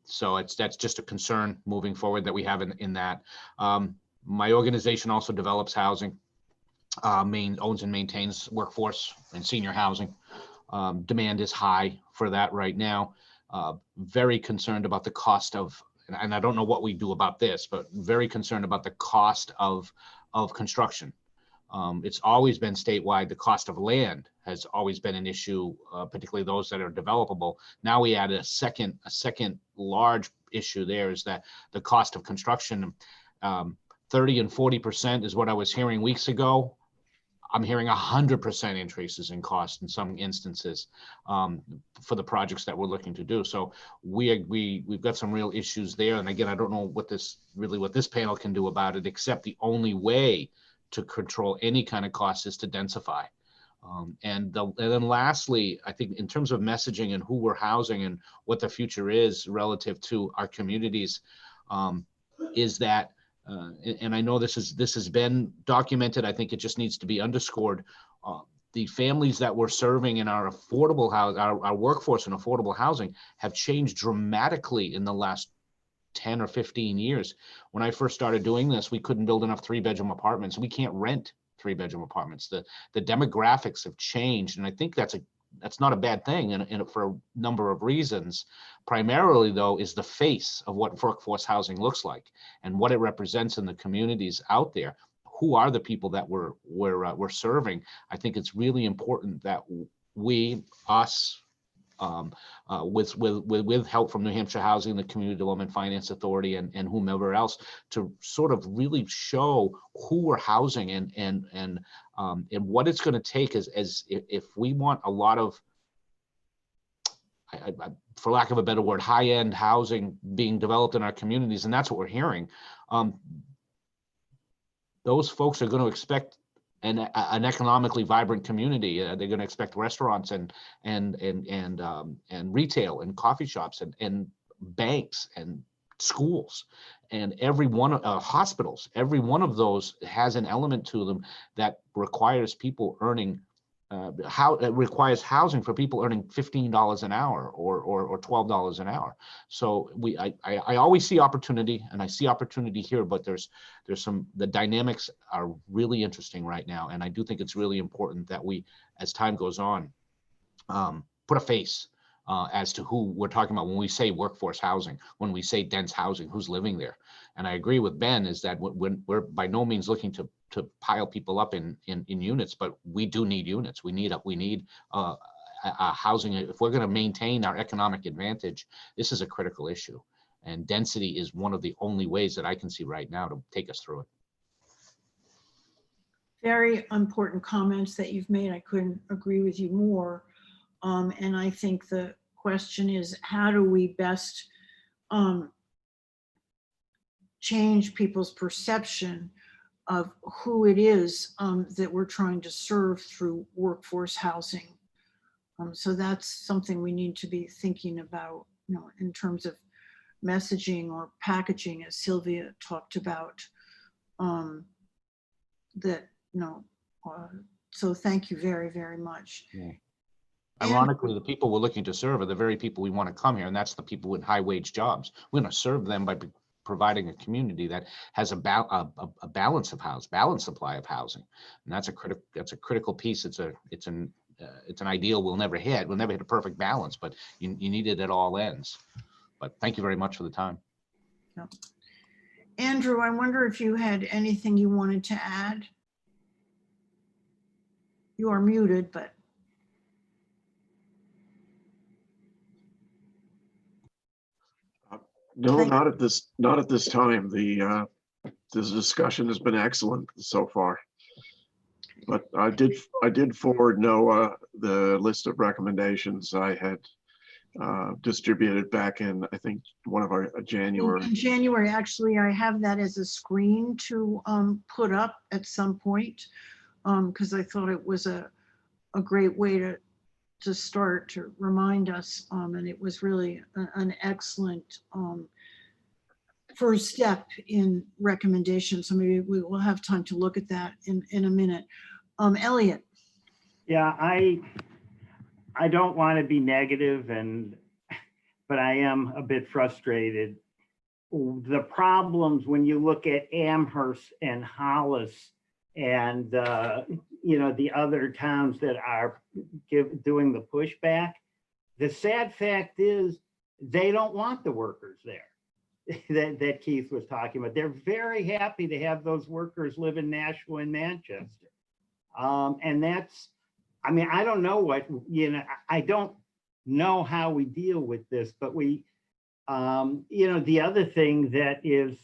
Speaker 11: So that's just a concern moving forward that we have in that. My organization also develops housing, owns and maintains workforce and senior housing. Demand is high for that right now. Very concerned about the cost of, and I don't know what we do about this, but very concerned about the cost of construction. It's always been statewide. The cost of land has always been an issue, particularly those that are developable. Now we add a second large issue there is that the cost of construction, 30 and 40% is what I was hearing weeks ago. I'm hearing 100% increases in cost in some instances for the projects that we're looking to do. So we've got some real issues there. And again, I don't know what this panel can do about it, except the only way to control any kind of cost is to densify. And then lastly, I think in terms of messaging and who we're housing and what the future is relative to our communities, is that, and I know this has been documented, I think it just needs to be underscored. The families that we're serving in our affordable house, our workforce in affordable housing have changed dramatically in the last 10 or 15 years. When I first started doing this, we couldn't build enough 3-bedroom apartments. We can't rent 3-bedroom apartments. The demographics have changed, and I think that's not a bad thing, and for a number of reasons. Primarily, though, is the face of what workforce housing looks like and what it represents in the communities out there. Who are the people that we're serving? I think it's really important that us, with help from New Hampshire Housing, the Community Development Finance Authority, and whomever else, to sort of really show who we're housing and what it's going to take as if we want a lot of, for lack of a better word, high-end housing being developed in our communities, and that's what we're hearing. Those folks are going to expect an economically vibrant community. They're going to expect restaurants and retail and coffee shops and banks and schools and hospitals. Every one of those has an element to them that requires people earning it requires housing for people earning $15 an hour or $12 an hour. So I always see opportunity, and I see opportunity here, but the dynamics are really interesting right now. And I do think it's really important that we, as time goes on, put a face as to who we're talking about when we say workforce housing, when we say dense housing, who's living there. And I agree with Ben is that we're by no means looking to pile people up in units, but we do need units. We need a housing. If we're going to maintain our economic advantage, this is a critical issue. And density is one of the only ways that I can see right now to take us through it.
Speaker 1: Very important comments that you've made. I couldn't agree with you more. And I think the question is, how do we best change people's perception of who it is that we're trying to serve through workforce housing? So that's something we need to be thinking about, in terms of messaging or packaging, as Sylvia talked about. So thank you very, very much.
Speaker 11: Yeah. Ironically, the people we're looking to serve are the very people we want to come here, and that's the people with high wage jobs. We're going to serve them by providing a community that has a balanced supply of housing, and that's a critical piece. It's an ideal we'll never hit. We'll never hit a perfect balance, but you need it at all ends. But thank you very much for the time.
Speaker 1: Yeah. Andrew, I wonder if you had anything you wanted to add. You are muted, but.
Speaker 14: No, not at this time. The discussion has been excellent so far. But I did forward Noah the list of recommendations I had distributed back in, I think, one of our January.
Speaker 1: In January, actually, I have that as a screen to put up at some point, because I thought it was a great way to start to remind us, and it was really an excellent first step in recommendations. So maybe we will have time to look at that in a minute. Elliot.
Speaker 12: Yeah, I don't want to be negative, but I am a bit frustrated. The problems when you look at Amherst and Hollis and the other towns that are doing the pushback, the sad fact is they don't want the workers there that Keith was talking about. They're very happy to have those workers live in Nashua and Manchester. And that's, I mean, I don't know what, I don't know how we deal with this, but we, the other thing that is,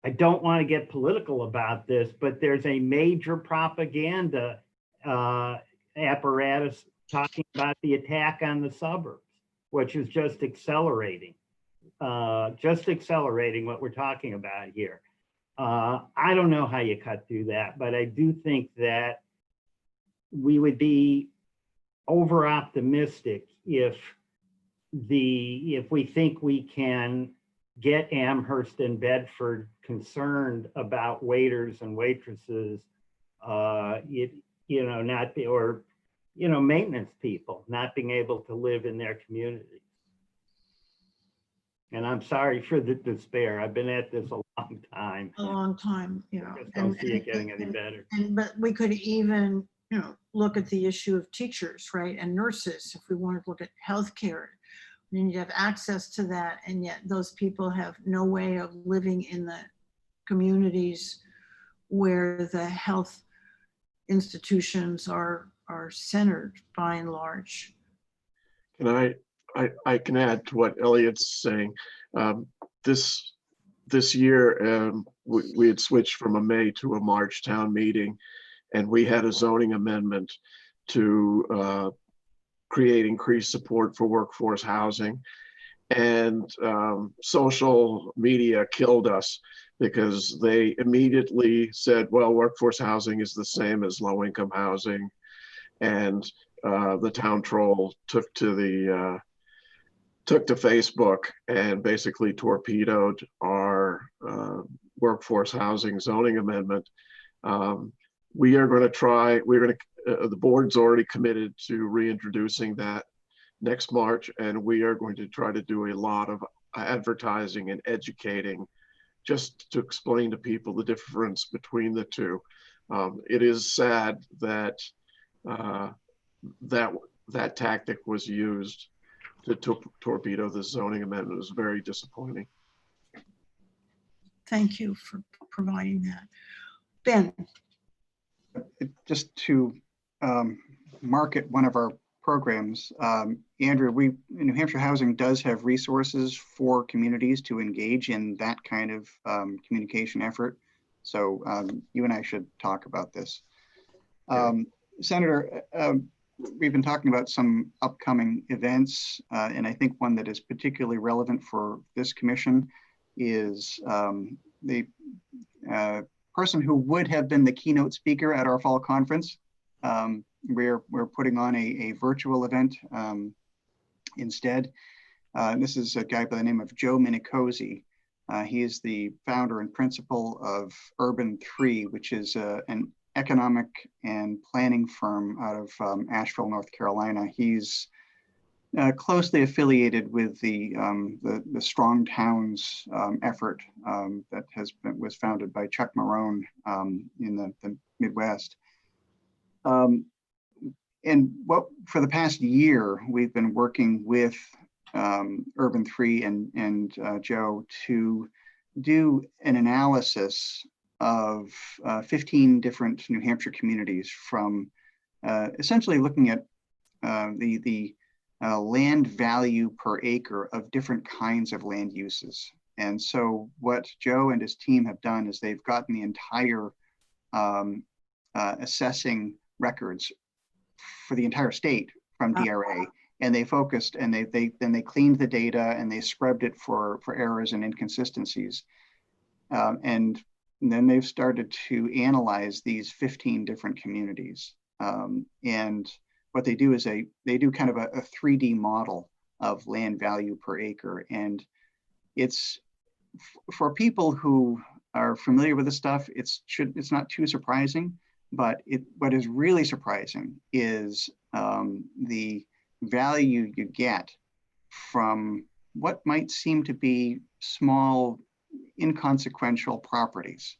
Speaker 12: I don't want to get political about this, but there's a major propaganda apparatus talking about the attack on the suburbs, which is just accelerating what we're talking about here. I don't know how you cut through that, but I do think that we would be over optimistic if we think we can get Amherst and Bedford concerned about waiters and waitresses, maintenance people not being able to live in their communities. And I'm sorry for the despair. I've been at this a long time.
Speaker 1: A long time,
Speaker 12: I just don't see it getting any better.
Speaker 1: But we could even, look at the issue of teachers, right? And nurses, if we want to look at healthcare. You need to have access to that, and yet those people have no way of living in the communities where the health institutions are centered by and large.
Speaker 14: Can I can add to what Elliot's saying. This year, we had switched from a May to a March town meeting, and we had a zoning amendment to create increased support for workforce housing. And social media killed us because they immediately said, well, workforce housing is the same as low-income housing. And the town troll took to Facebook and basically torpedoed our workforce housing zoning amendment. We are going to try, the board's already committed to reintroducing that next March, and we are going to try to do a lot of advertising and educating just to explain to people the difference between the two. It is sad that that tactic was used to torpedo the zoning amendment. It was very disappointing.
Speaker 1: Thank you for providing that. Ben.
Speaker 3: Just to market one of our programs, Andrew, New Hampshire Housing does have resources for communities to engage in that kind of communication effort. So you and I should talk about this. Senator, we've been talking about some upcoming events, and I think one that is particularly relevant for this commission is the person who would have been the keynote speaker at our fall conference. We're putting on a virtual event instead. This is a guy by the name of Joe Minicozy. He is the founder and principal of Urban 3, which is an economic and planning firm out of Asheville, North Carolina. He's closely affiliated with the Strong Towns effort that was founded by Chuck Marone in the Midwest. And for the past year, we've been working with Urban 3 and Joe to do an analysis of 15 different New Hampshire communities, from essentially looking at the land value per acre of different kinds of land uses. And so what Joe and his team have done is they've gotten the entire assessing records for the entire state from DRA. And they focused and they cleaned the data and they scrubbed it for errors and inconsistencies. And then they've started to analyze these 15 different communities. And what they do is they do kind of a 3D model of land value per acre. And it's for people who are familiar with this stuff, it's not too surprising, but what is really surprising is the value you get from what might seem to be small, inconsequential properties.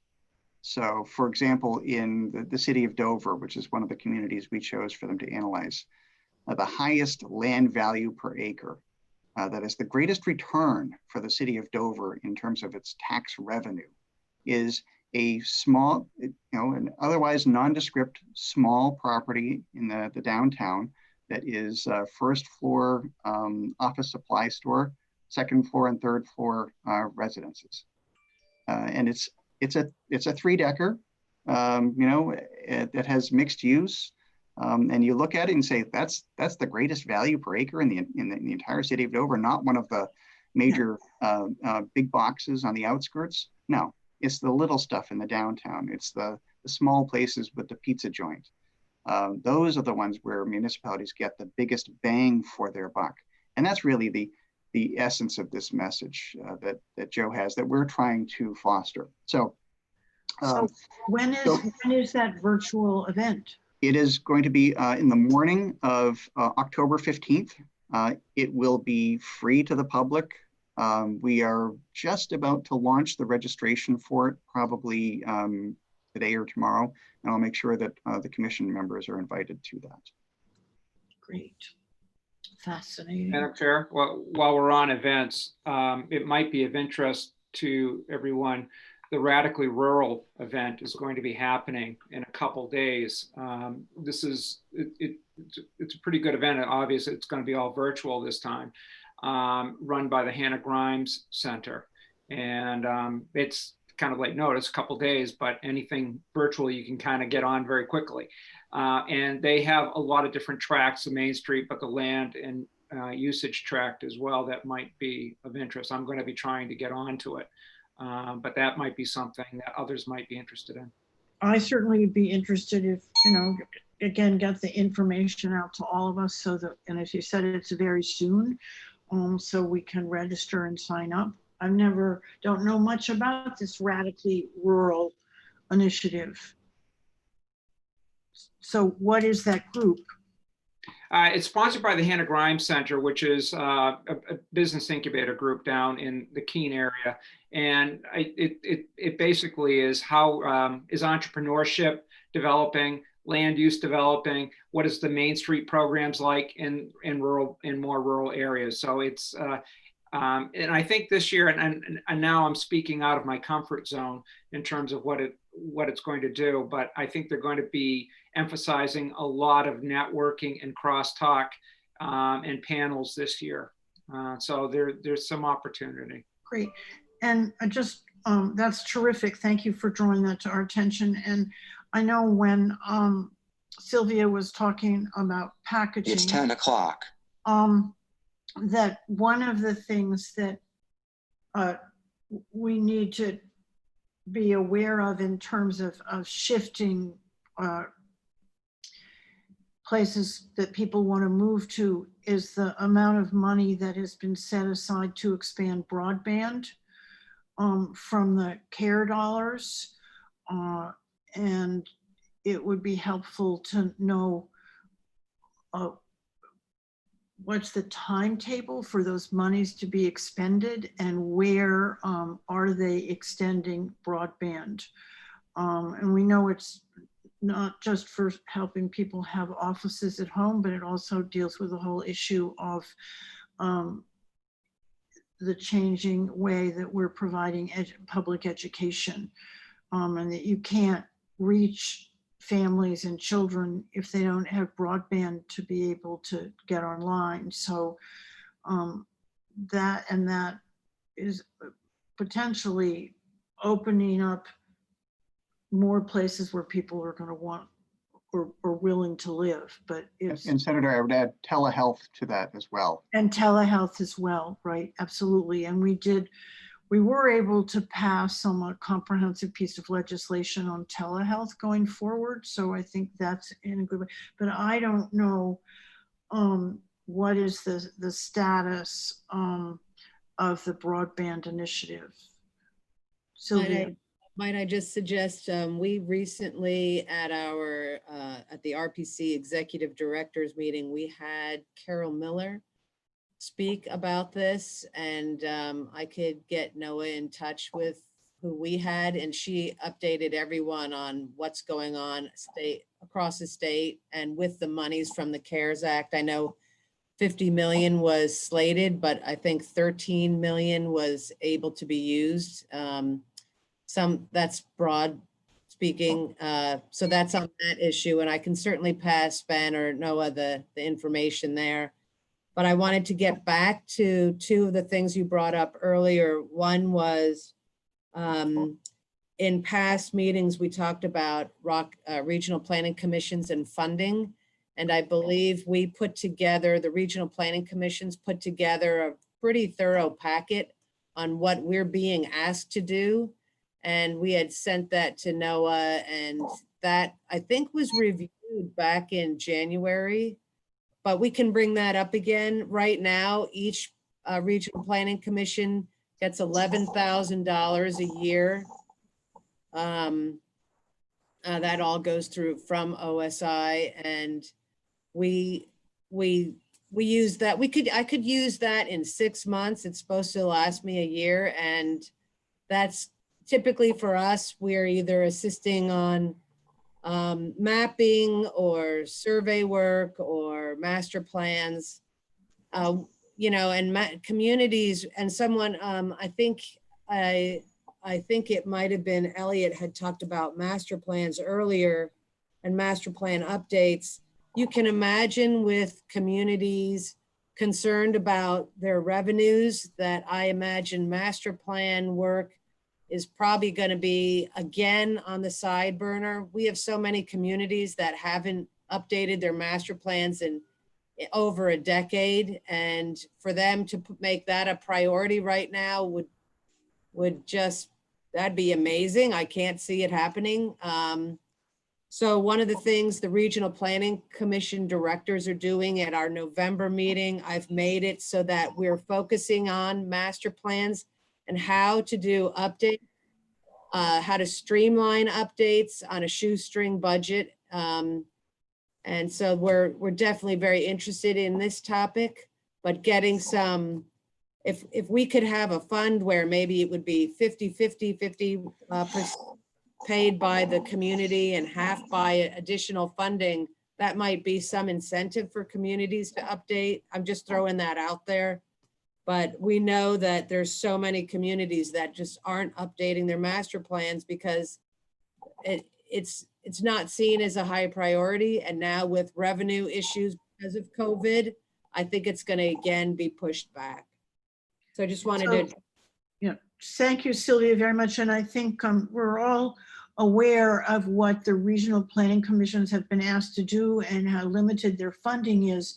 Speaker 3: So for example, in the city of Dover, which is one of the communities we chose for them to analyze, the highest land value per acre, that is the greatest return for the city of Dover in terms of its tax revenue, is a small, an otherwise nondescript small property in the downtown that is first floor office supply store, second floor and third floor residences. And it's a 3-decker, that has mixed use. And you look at it and say, that's the greatest value per acre in the entire city of Dover, not one of the major big boxes on the outskirts. No, it's the little stuff in the downtown. It's the small places with the pizza joint. Those are the ones where municipalities get the biggest bang for their buck. And that's really the essence of this message that Joe has, that we're trying to foster. So
Speaker 1: when is that virtual event?
Speaker 3: It is going to be in the morning of October 15th. It will be free to the public. We are just about to launch the registration for it, probably today or tomorrow, and I'll make sure that the commission members are invited to that.
Speaker 1: Great. Fascinating.
Speaker 5: Madam Chair, while we're on events, it might be of interest to everyone. The Radically Rural event is going to be happening in a couple days. It's a pretty good event. Obviously, it's going to be all virtual this time, run by the Hannah Grimes Center. And it's kind of late notice, a couple days, but anything virtual you can kind of get on very quickly. And they have a lot of different tracks, the Main Street, but the land and usage tract as well that might be of interest. I'm going to be trying to get onto it. But that might be something that others might be interested in.
Speaker 1: I certainly would be interested if, again, get the information out to all of us so that, and as you said, it's very soon, so we can register and sign up. Don't know much about this Radically Rural initiative. So what is that group?
Speaker 5: It's sponsored by the Hannah Grimes Center, which is a business incubator group down in the Keene area. And it basically is how is entrepreneurship developing, land use developing, what is the Main Street programs like in more rural areas. So it's, and I think this year, and now I'm speaking out of my comfort zone in terms of what it's going to do, but I think they're going to be emphasizing a lot of networking and crosstalk and panels this year. So there's some opportunity.
Speaker 1: Great. And that's terrific. Thank you for drawing that to our attention. And I know when Sylvia was talking about packaging.
Speaker 15: It's 10 o'clock.
Speaker 1: That one of the things that we need to be aware of in terms of shifting places that people want to move to is the amount of money that has been set aside to expand broadband from the CARE dollars. And it would be helpful to know what's the timetable for those monies to be expended and where are they extending broadband. And we know it's not just for helping people have offices at home, but it also deals with the whole issue of the changing way that we're providing public education, and that you can't reach families and children if they don't have broadband to be able to get online. So that is potentially opening up more places where people are going to want or willing to live, but it's,
Speaker 3: And Senator, I would add telehealth to that as well.
Speaker 1: and telehealth as well, right? Absolutely. And we were able to pass somewhat comprehensive piece of legislation on telehealth going forward. So I think that's in a good way, but I don't know what is the status of the broadband initiative. Sylvia.
Speaker 6: Might I just suggest, we recently at our, at the RPC Executive Directors Meeting, we had Carol Miller speak about this, and I could get Noah in touch with who we had, and she updated everyone on what's going on across the state and with the monies from the CARES Act. I know 50 million was slated, but I think 13 million was able to be used. That's broad speaking. So that's on that issue, and I can certainly pass Ben or Noah the information there. But I wanted to get back to two of the things you brought up earlier. One was in past meetings, we talked about regional planning commissions and funding. And I believe we the regional planning commissions put together a pretty thorough packet on what we're being asked to do. And we had sent that to Noah, and that I think was reviewed back in January, but we can bring that up again. Right now, each regional planning commission gets $11,000 a year. That all goes through from OSI, and we use that. I could use that in 6 months. It's supposed to last me a year, and that's typically for us. We're either assisting on mapping or survey work or master plans, you know, and communities. And someone, I think it might have been Elliot had talked about master plans earlier and master plan updates. You can imagine with communities concerned about their revenues that I imagine master plan work is probably going to be again on the side burner. We have so many communities that haven't updated their master plans in over a decade, and for them to make that a priority right now would just, that'd be amazing. I can't see it happening. So one of the things the Regional Planning Commission directors are doing at our November meeting, I've made it so that we're focusing on master plans and how to do updates, how to streamline updates on a shoestring budget. And so we're definitely very interested in this topic, but getting some, if we could have a fund where maybe it would be 50% paid by the community and half by additional funding, that might be some incentive for communities to update. I'm just throwing that out there. But we know that there's so many communities that just aren't updating their master plans because it's not seen as a high priority. And now with revenue issues because of COVID, I think it's going to again be pushed back. So I just wanted to.
Speaker 1: Yeah, thank you, Sylvia, very much. And I think we're all aware of what the regional planning commissions have been asked to do and how limited their funding is.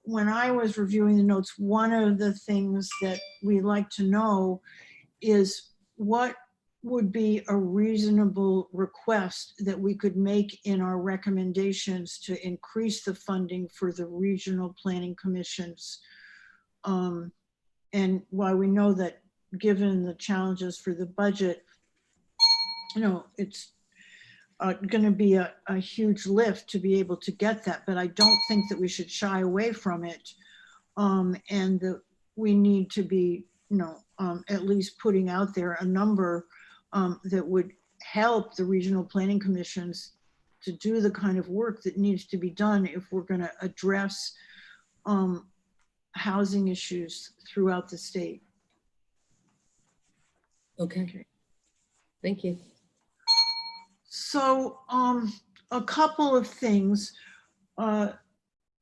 Speaker 1: When I was reviewing the notes, one of the things that we like to know is what would be a reasonable request that we could make in our recommendations to increase the funding for the regional planning commissions. And while we know that given the challenges for the budget, you know, it's going to be a huge lift to be able to get that, but I don't think that we should shy away from it. And that we need to be, you know, at least putting out there a number that would help the regional planning commissions to do the kind of work that needs to be done if we're going to address housing issues throughout the state.
Speaker 6: Okay. Thank you.
Speaker 1: So a couple of things.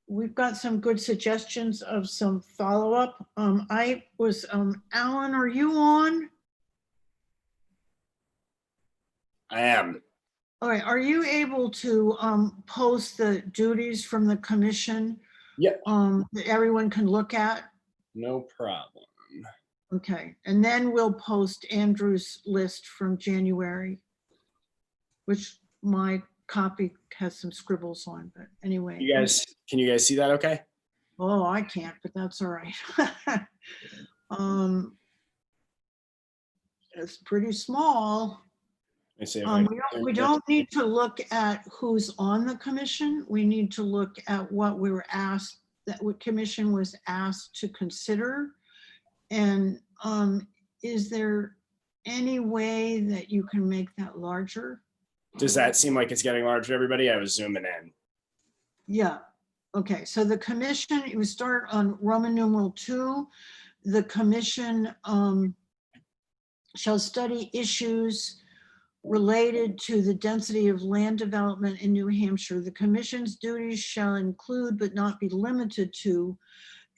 Speaker 1: We've got some good suggestions of some follow-up. Alan, are you on?
Speaker 2: I am.
Speaker 1: All right, are you able to post the duties from the commission
Speaker 2: Yep,
Speaker 1: that everyone can look at?
Speaker 2: no problem.
Speaker 1: Okay, and then we'll post Andrew's list from January, which my copy has some scribbles on, but anyway.
Speaker 2: Can you guys see that okay?
Speaker 1: Oh, I can't, but that's all right. It's pretty small.
Speaker 2: Let me see if I
Speaker 1: We don't need to look at who's on the commission. We need to look at what we were asked, that what commission was asked to consider. And is there any way that you can make that larger?
Speaker 2: Does that seem like it's getting larger to everybody? I was zooming in.
Speaker 1: Yeah. Okay, so the commission, you start on Roman numeral 2. The commission shall study issues related to the density of land development in New Hampshire. The commission's duties shall include but not be limited to,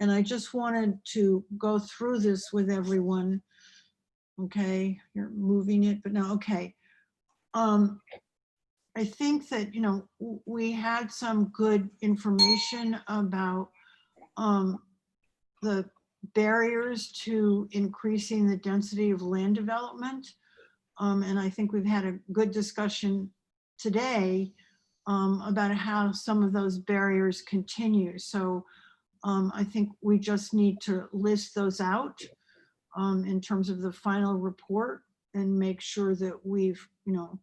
Speaker 1: and I just wanted to go through this with everyone. Okay, you're moving it, but no, okay. I think that, you know, we had some good information about the barriers to increasing the density of land development. And I think we've had a good discussion today about how some of those barriers continue. So I think we just need to list those out in terms of the final report and make sure that we've, you know,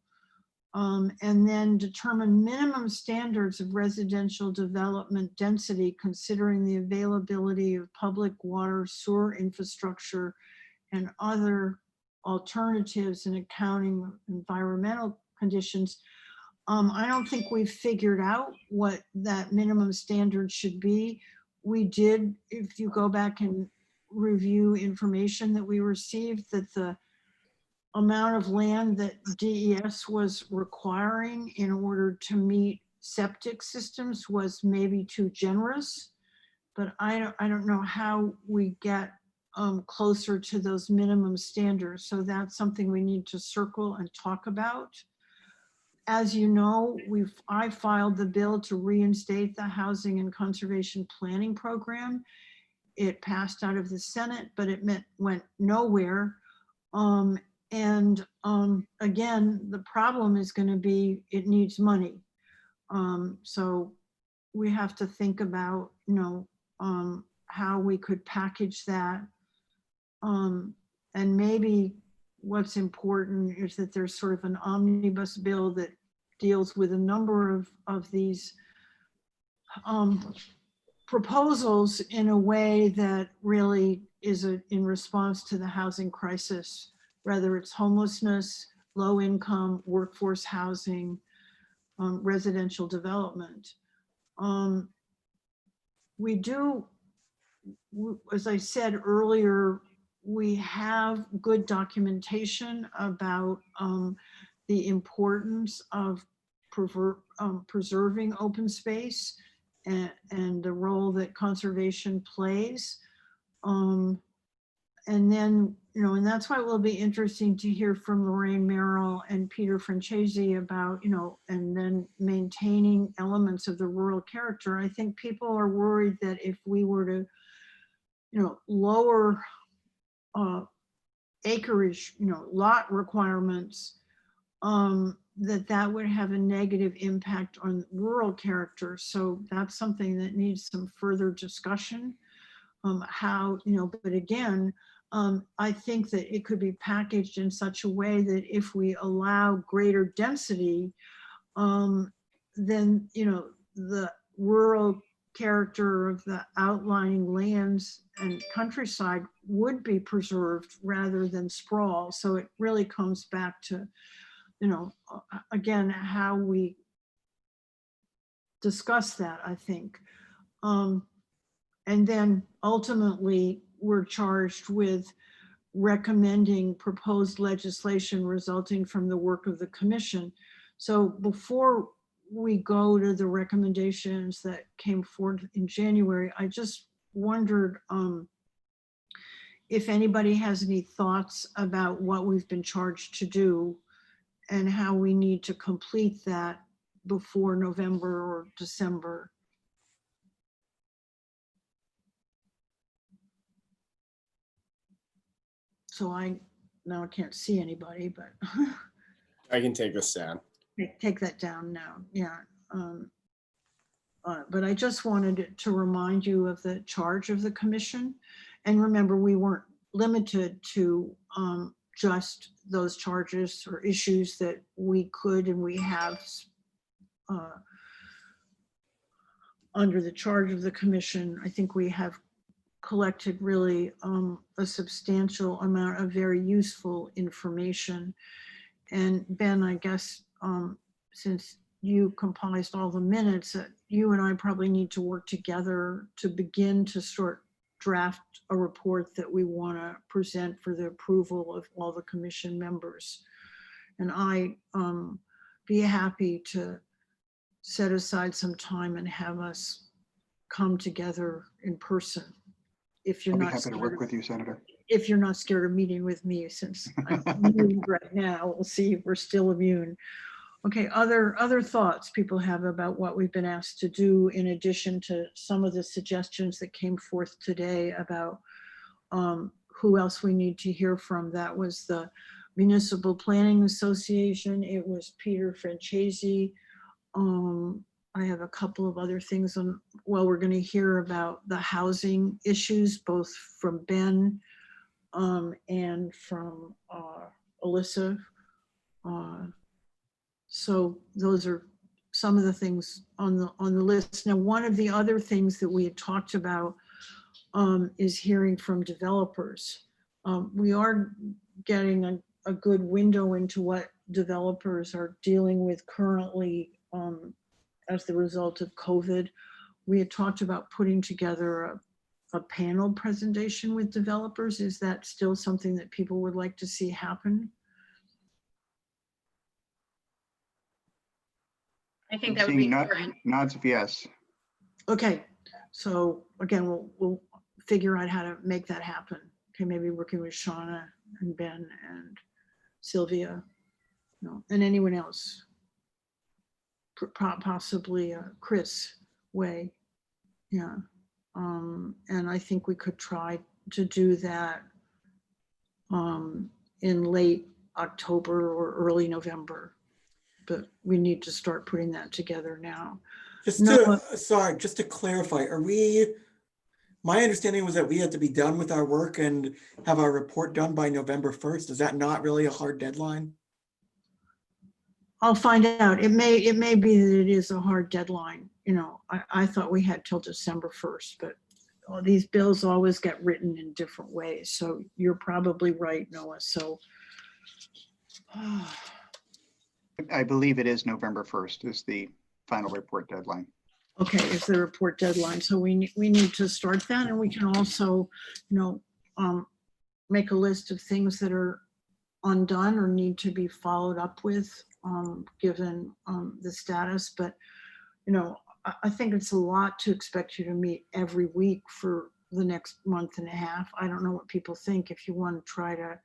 Speaker 1: and then determine minimum standards of residential development density, considering the availability of public water, sewer infrastructure, and other alternatives in accounting environmental conditions. I don't think we've figured out what that minimum standard should be. We did, if you go back and review information that we received, that the amount of land that DES was requiring in order to meet septic systems was maybe too generous, but I don't know how we get closer to those minimum standards. So that's something we need to circle and talk about. As you know, I filed the bill to reinstate the Housing and Conservation Planning Program. It passed out of the Senate, but it went nowhere. Again, the problem is going to be it needs money. So we have to think about, you know, how we could package that. And maybe what's important is that there's sort of an omnibus bill that deals with a number of these proposals in a way that really is in response to the housing crisis, whether it's homelessness, low income, workforce housing, residential development. We do, as I said earlier, we have good documentation about the importance of preserving open space and the role that conservation plays. And then, you know, and that's why it will be interesting to hear from Lorraine Merrill and Peter Francesi about, you know, and then maintaining elements of the rural character. I think people are worried that if we were to, you know, lower acreage, you know, lot requirements, that would have a negative impact on rural character. So that's something that needs some further discussion. How, you know, but again, I think that it could be packaged in such a way that if we allow greater density, then, you know, the rural character of the outlying lands and countryside would be preserved rather than sprawl. So it really comes back to, you know, again, how we discuss that, I think. And then ultimately, we're charged with recommending proposed legislation resulting from the work of the commission. So before we go to the recommendations that came forward in January, I just wondered if anybody has any thoughts about what we've been charged to do and how we need to complete that before November or December. So now I can't see anybody, but
Speaker 2: I can take this down.
Speaker 1: take that down now, yeah. But I just wanted to remind you of the charge of the commission. And remember, we weren't limited to just those charges or issues that we could and we have under the charge of the commission. I think we have collected really a substantial amount of very useful information. And Ben, I guess, since you compiled all the minutes, you and I probably need to work together to begin to draft a report that we want to present for the approval of all the commission members. And I be happy to set aside some time and have us come together in person. If you're
Speaker 3: I'll be
Speaker 1: not
Speaker 3: happy to work with you, Senator.
Speaker 1: If you're not scared of meeting with me, since I'm immune right now, we'll see if we're still immune. Okay, other thoughts people have about what we've been asked to do, in addition to some of the suggestions that came forth today about who else we need to hear from. That was the Municipal Planning Association. It was Peter Francesi. I have a couple of other things on, well, we're going to hear about the housing issues, both from Ben and from Alyssa. So those are some of the things on the list. Now, one of the other things that we had talked about is hearing from developers. We are getting a good window into what developers are dealing with currently as the result of COVID. We had talked about putting together a panel presentation with developers. Is that still something that people would like to see happen?
Speaker 7: I think that would be
Speaker 3: Seeing
Speaker 7: important.
Speaker 3: nods of yes.
Speaker 1: Okay, so again, we'll figure out how to make that happen. Okay, maybe working with Shauna and Ben and Sylvia, and anyone else. Possibly Chris Way, yeah. And I think we could try to do that in late October or early November, but we need to start putting that together now.
Speaker 9: Just to clarify, my understanding was that we had to be done with our work and have our report done by November 1st. Is that not really a hard deadline?
Speaker 1: I'll find out. It may be that it is a hard deadline. I thought we had till December 1st, but these bills always get written in different ways. So you're probably right, Noah. So
Speaker 3: I believe it is November 1st is the final report deadline.
Speaker 1: okay, it's the report deadline. So we need to start that, and we can also, make a list of things that are undone or need to be followed up with, given the status. But I think it's a lot to expect you to meet every week for the next month and a half. I don't know what people think. If you want to try to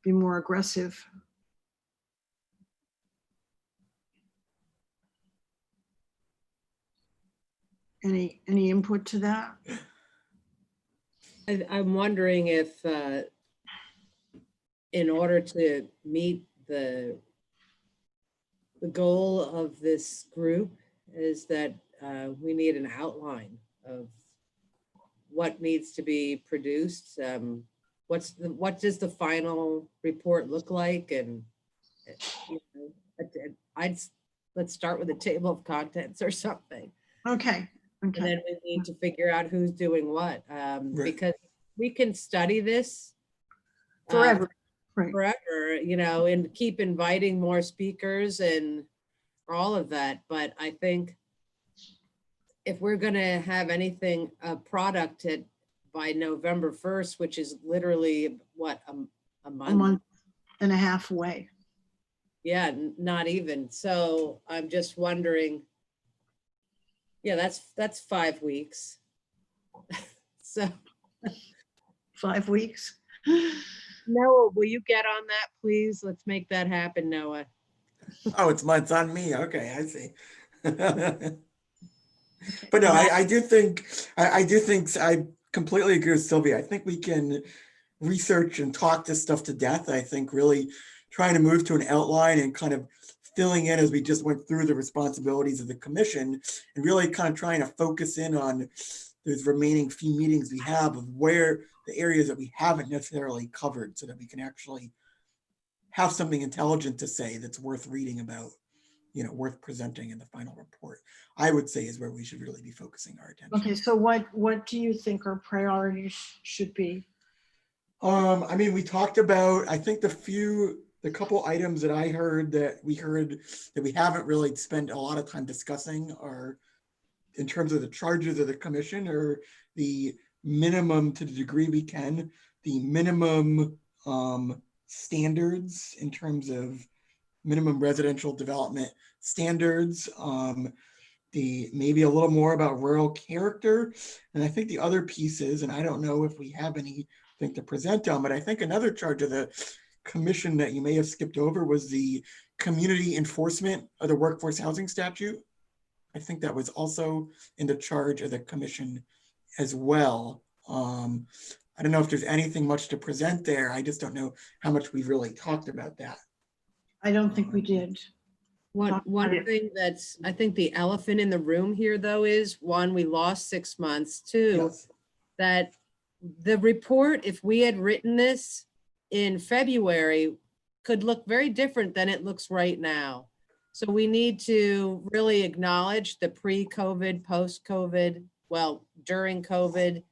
Speaker 1: be more aggressive. Any input to that?
Speaker 6: I'm wondering if in order to meet the goal of this group is that we need an outline of what needs to be produced. What does the final report look like? And let's start with a table of contents or something.
Speaker 1: Okay.
Speaker 6: And then we need to figure out who's doing what, because we can study this
Speaker 1: forever,
Speaker 6: and keep inviting more speakers and all of that. But I think if we're going to have anything, a product by November 1st, which is literally what, a month
Speaker 1: and a half away.
Speaker 6: Yeah, not even. So I'm just wondering. Yeah, that's 5 weeks. So
Speaker 1: 5 weeks.
Speaker 6: Noah, will you get on that, please? Let's make that happen, Noah.
Speaker 9: Oh, it's on me. Okay, I see. But no, I do think, I completely agree with Sylvia. I think we can research and talk this stuff to death. I think really trying to move to an outline and kind of filling in as we just went through the responsibilities of the commission and really kind of trying to focus in on those remaining few meetings we have of where the areas that we haven't necessarily covered so that we can actually have something intelligent to say that's worth reading about, worth presenting in the final report, I would say is where we should really be focusing our attention.
Speaker 1: Okay, so what do you think our priorities should be?
Speaker 9: I mean, we talked about, I think the couple items that we heard that we haven't really spent a lot of time discussing are in terms of the charges of the commission, or the minimum, to the degree we can, the minimum standards in terms of minimum residential development standards, the maybe a little more about rural character. And I think the other pieces, and I don't know if we have anything to present on, but I think another charge of the commission that you may have skipped over was the community enforcement of the workforce housing statute. I think that was also in the charge of the commission as well. I don't know if there's anything much to present there. I just don't know how much we've really talked about that.
Speaker 1: I don't think we did.
Speaker 6: One thing that's, I think the elephant in the room here though is, one, we lost 6 months. Two,
Speaker 9: Yes.
Speaker 6: that the report, if we had written this in February, could look very different than it looks right now. So we need to really acknowledge the pre-COVID, post-COVID, well, during COVID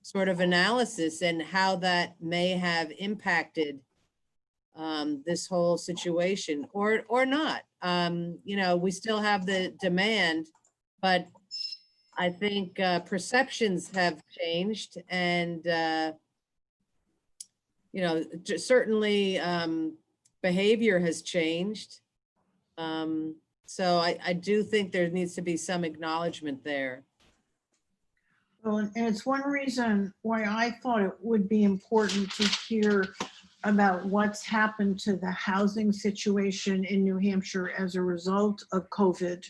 Speaker 6: sort of analysis and how that may have impacted this whole situation or not. We still have the demand, but I think perceptions have changed, and certainly behavior has changed. So I do think there needs to be some acknowledgement there.
Speaker 1: Well, and it's one reason why I thought it would be important to hear about what's happened to the housing situation in New Hampshire as a result of COVID.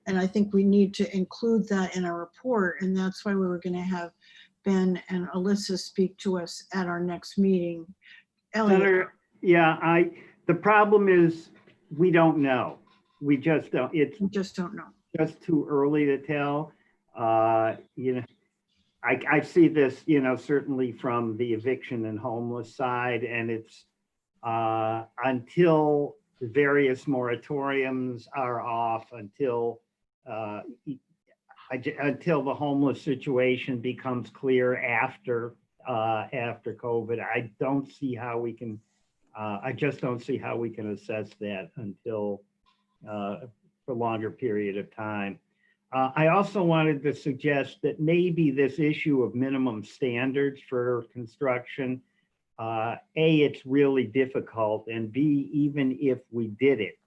Speaker 1: And I think we need to include that in our report. And that's why we were going to have Ben and Alyssa speak to us at our next meeting. Elliot.
Speaker 12: Senator, yeah, the problem is we don't know. We just don't.
Speaker 1: We just don't know.
Speaker 12: Just too early to tell. I see this, certainly from the eviction and homeless side, and it's until the various moratoriums are off, until the homeless situation becomes clear after COVID. I don't see how we can. I just don't see how we can assess that until for a longer period of time. I also wanted to suggest that maybe this issue of minimum standards for construction, A, it's really difficult, and B, even if we did it,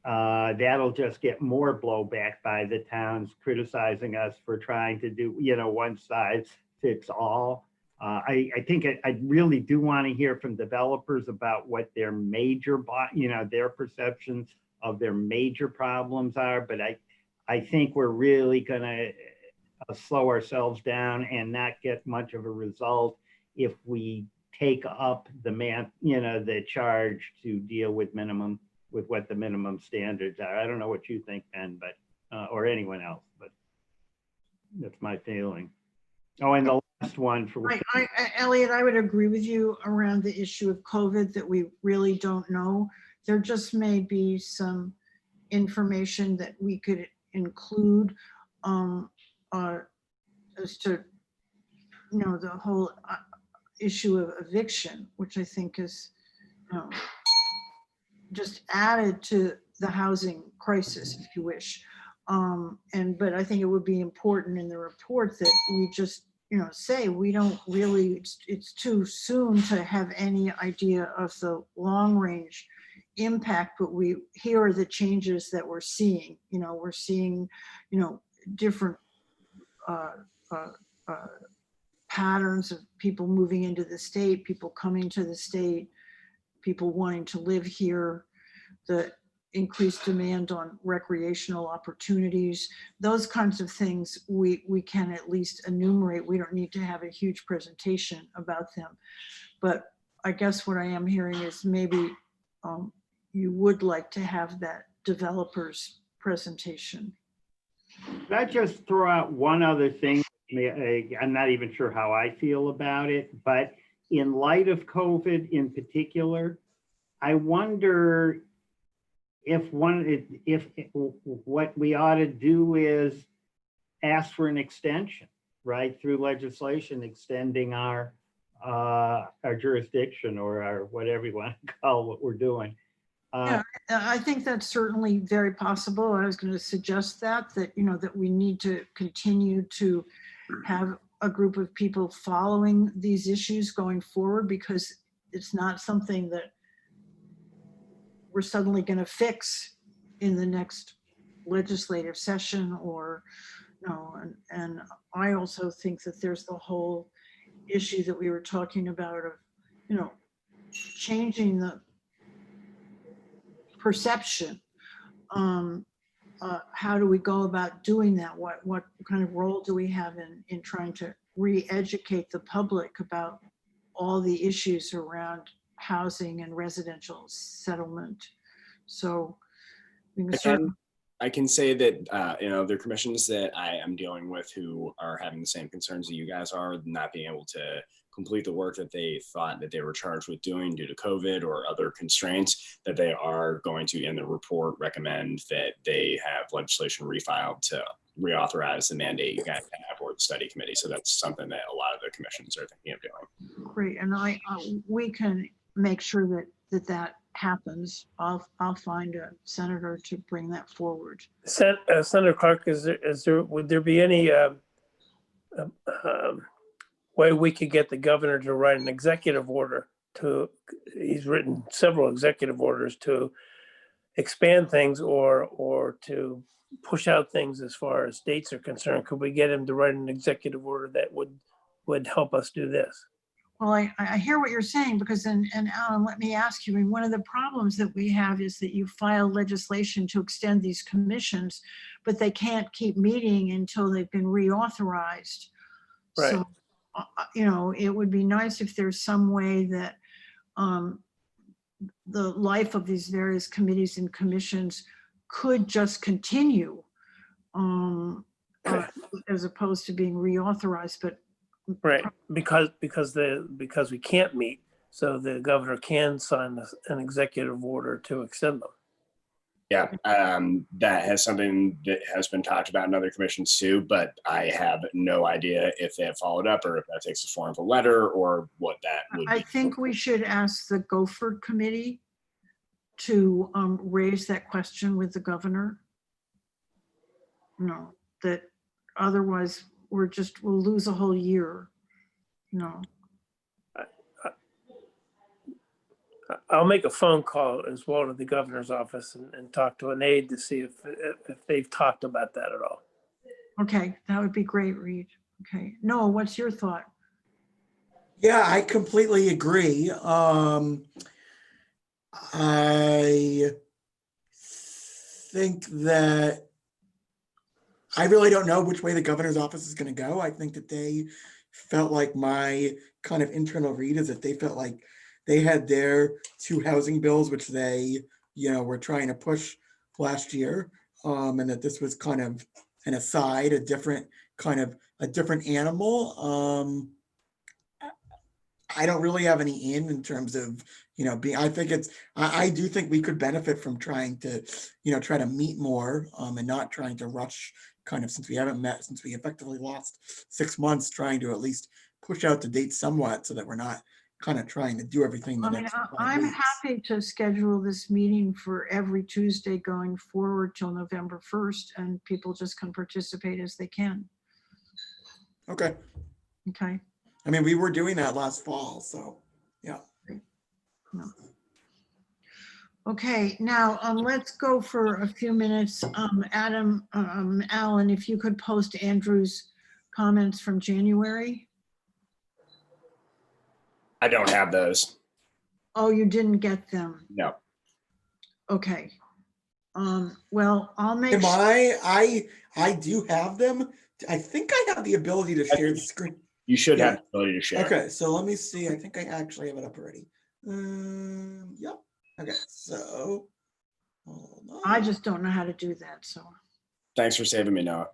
Speaker 12: that'll just get more blowback by the towns criticizing us for trying to do, one size fits all. I think I really do want to hear from developers about what their major, their perceptions of their major problems are, but I think we're really going to slow ourselves down and not get much of a result if we take up the charge to deal with what the minimum standards are. I don't know what you think, Ben, but or anyone else, but that's my feeling. Oh, and the last one for
Speaker 1: Elliot, I would agree with you around the issue of COVID that we really don't know. There just may be some information that we could include as to the whole issue of eviction, which I think is just added to the housing crisis, if you wish. But I think it would be important in the report that we just say we don't really, it's too soon to have any idea of the long range impact, but here are the changes that we're seeing. We're seeing, different patterns of people moving into the state, people coming to the state, people wanting to live here. The increased demand on recreational opportunities, those kinds of things we can at least enumerate. We don't need to have a huge presentation about them. But I guess what I am hearing is maybe you would like to have that developer's presentation.
Speaker 12: Could I just throw out one other thing? I'm not even sure how I feel about it, but in light of COVID in particular, I wonder if what we ought to do is ask for an extension, right, through legislation extending our jurisdiction or our whatever you want to call what we're doing.
Speaker 1: Yeah, I think that's certainly very possible. I was going to suggest that we need to continue to have a group of people following these issues going forward, because it's not something that we're suddenly going to fix in the next legislative session or no. And I also think that there's the whole issue that we were talking about of, changing the perception. How do we go about doing that? What kind of role do we have in trying to re-educate the public about all the issues around housing and residential settlement? So
Speaker 2: I can say that there are commissions that I am dealing with who are having the same concerns that you guys are, not being able to complete the work that they thought that they were charged with doing due to COVID or other constraints, that they are going to, in the report, recommend that they have legislation refiled to reauthorize the mandate you guys have or the study committee. So that's something that a lot of the commissions are thinking of doing.
Speaker 1: Great, and we can make sure that happens. I'll find a senator to bring that forward.
Speaker 10: Senator Clark, would there be any way we could get the governor to write an executive order he's written several executive orders to expand things or to push out things as far as dates are concerned? Could we get him to write an executive order that would help us do this?
Speaker 1: Well, I hear what you're saying, because and Alan, let me ask you, I mean, one of the problems that we have is that you file legislation to extend these commissions, but they can't keep meeting until they've been reauthorized.
Speaker 10: Right.
Speaker 1: So, it would be nice if there's some way that the life of these various committees and commissions could just continue as opposed to being reauthorized. But
Speaker 10: right, because we can't meet, so the governor can sign an executive order to extend them.
Speaker 2: Yeah, that has something that has been talked about in other commissions too, but I have no idea if they have followed up or if that takes the form of a letter or what that would be.
Speaker 1: I think we should ask the Gopher Committee to raise that question with the governor. No, that otherwise we'll lose a whole year. No.
Speaker 10: I'll make a phone call as well to the governor's office and talk to an aide to see if they've talked about that at all.
Speaker 1: Okay, that would be great, Reed. Okay, Noah, what's your thought?
Speaker 9: Yeah, I completely agree. I think that I really don't know which way the governor's office is going to go. I think that they felt like my kind of internal read is that they felt like they had their two housing bills, which they, were trying to push last year, and that this was kind of an aside, a different animal. I don't really have any in terms of, I do think we could benefit from trying to, try to meet more and not trying to rush since we haven't met, since we effectively lost 6 months, trying to at least push out the date somewhat so that we're not trying to do everything the next 5
Speaker 1: I'm
Speaker 9: weeks.
Speaker 1: happy to schedule this meeting for every Tuesday going forward till November 1st, and people just can participate as they can.
Speaker 9: Okay.
Speaker 1: Okay.
Speaker 9: I mean, we were doing that last fall, so yeah.
Speaker 1: No. Okay, now let's go for a few minutes. Alan, if you could post Andrew's comments from January.
Speaker 2: I don't have those.
Speaker 1: Oh, you didn't get them?
Speaker 2: No.
Speaker 1: Okay. Well, I'll make.
Speaker 9: Am I do have them. I think I have the ability to share the screen.
Speaker 2: You should
Speaker 9: Yeah.
Speaker 2: have the ability to share.
Speaker 9: Okay, so let me see. I think I actually have it up already. Yep. Okay, so hold on.
Speaker 1: I just don't know how to do that, so.
Speaker 2: Thanks for saving me, Noah.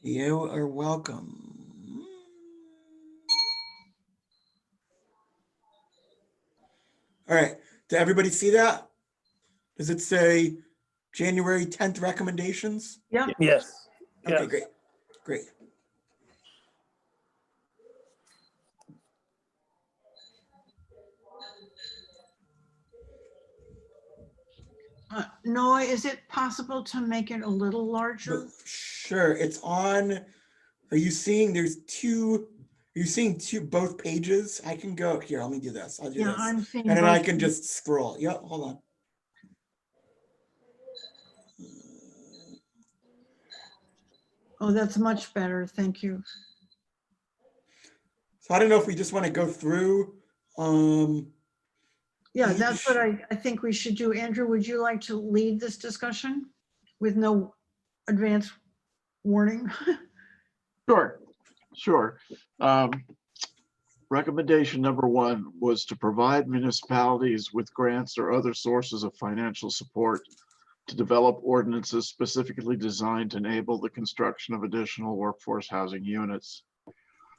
Speaker 9: You are welcome. All right, did everybody see that? Does it say January 10th recommendations?
Speaker 1: Yeah.
Speaker 10: Yes.
Speaker 9: Okay,
Speaker 10: Yes.
Speaker 9: great, great.
Speaker 1: Noah, is it possible to make it a little larger?
Speaker 9: Sure, it's on, are you seeing both pages? I can go here, let me do this. I'll do
Speaker 1: Yeah,
Speaker 9: this.
Speaker 1: I'm seeing.
Speaker 9: And then I
Speaker 1: both.
Speaker 9: can just scroll. Yep, hold on.
Speaker 1: Oh, that's much better. Thank you.
Speaker 9: So I don't know if we just want to go through.
Speaker 1: Yeah, that's what I think we should do. Andrew, would you like to lead this discussion with no advance warning?
Speaker 14: Sure. Recommendation number 1 was to provide municipalities with grants or other sources of financial support to develop ordinances specifically designed to enable the construction of additional workforce housing units.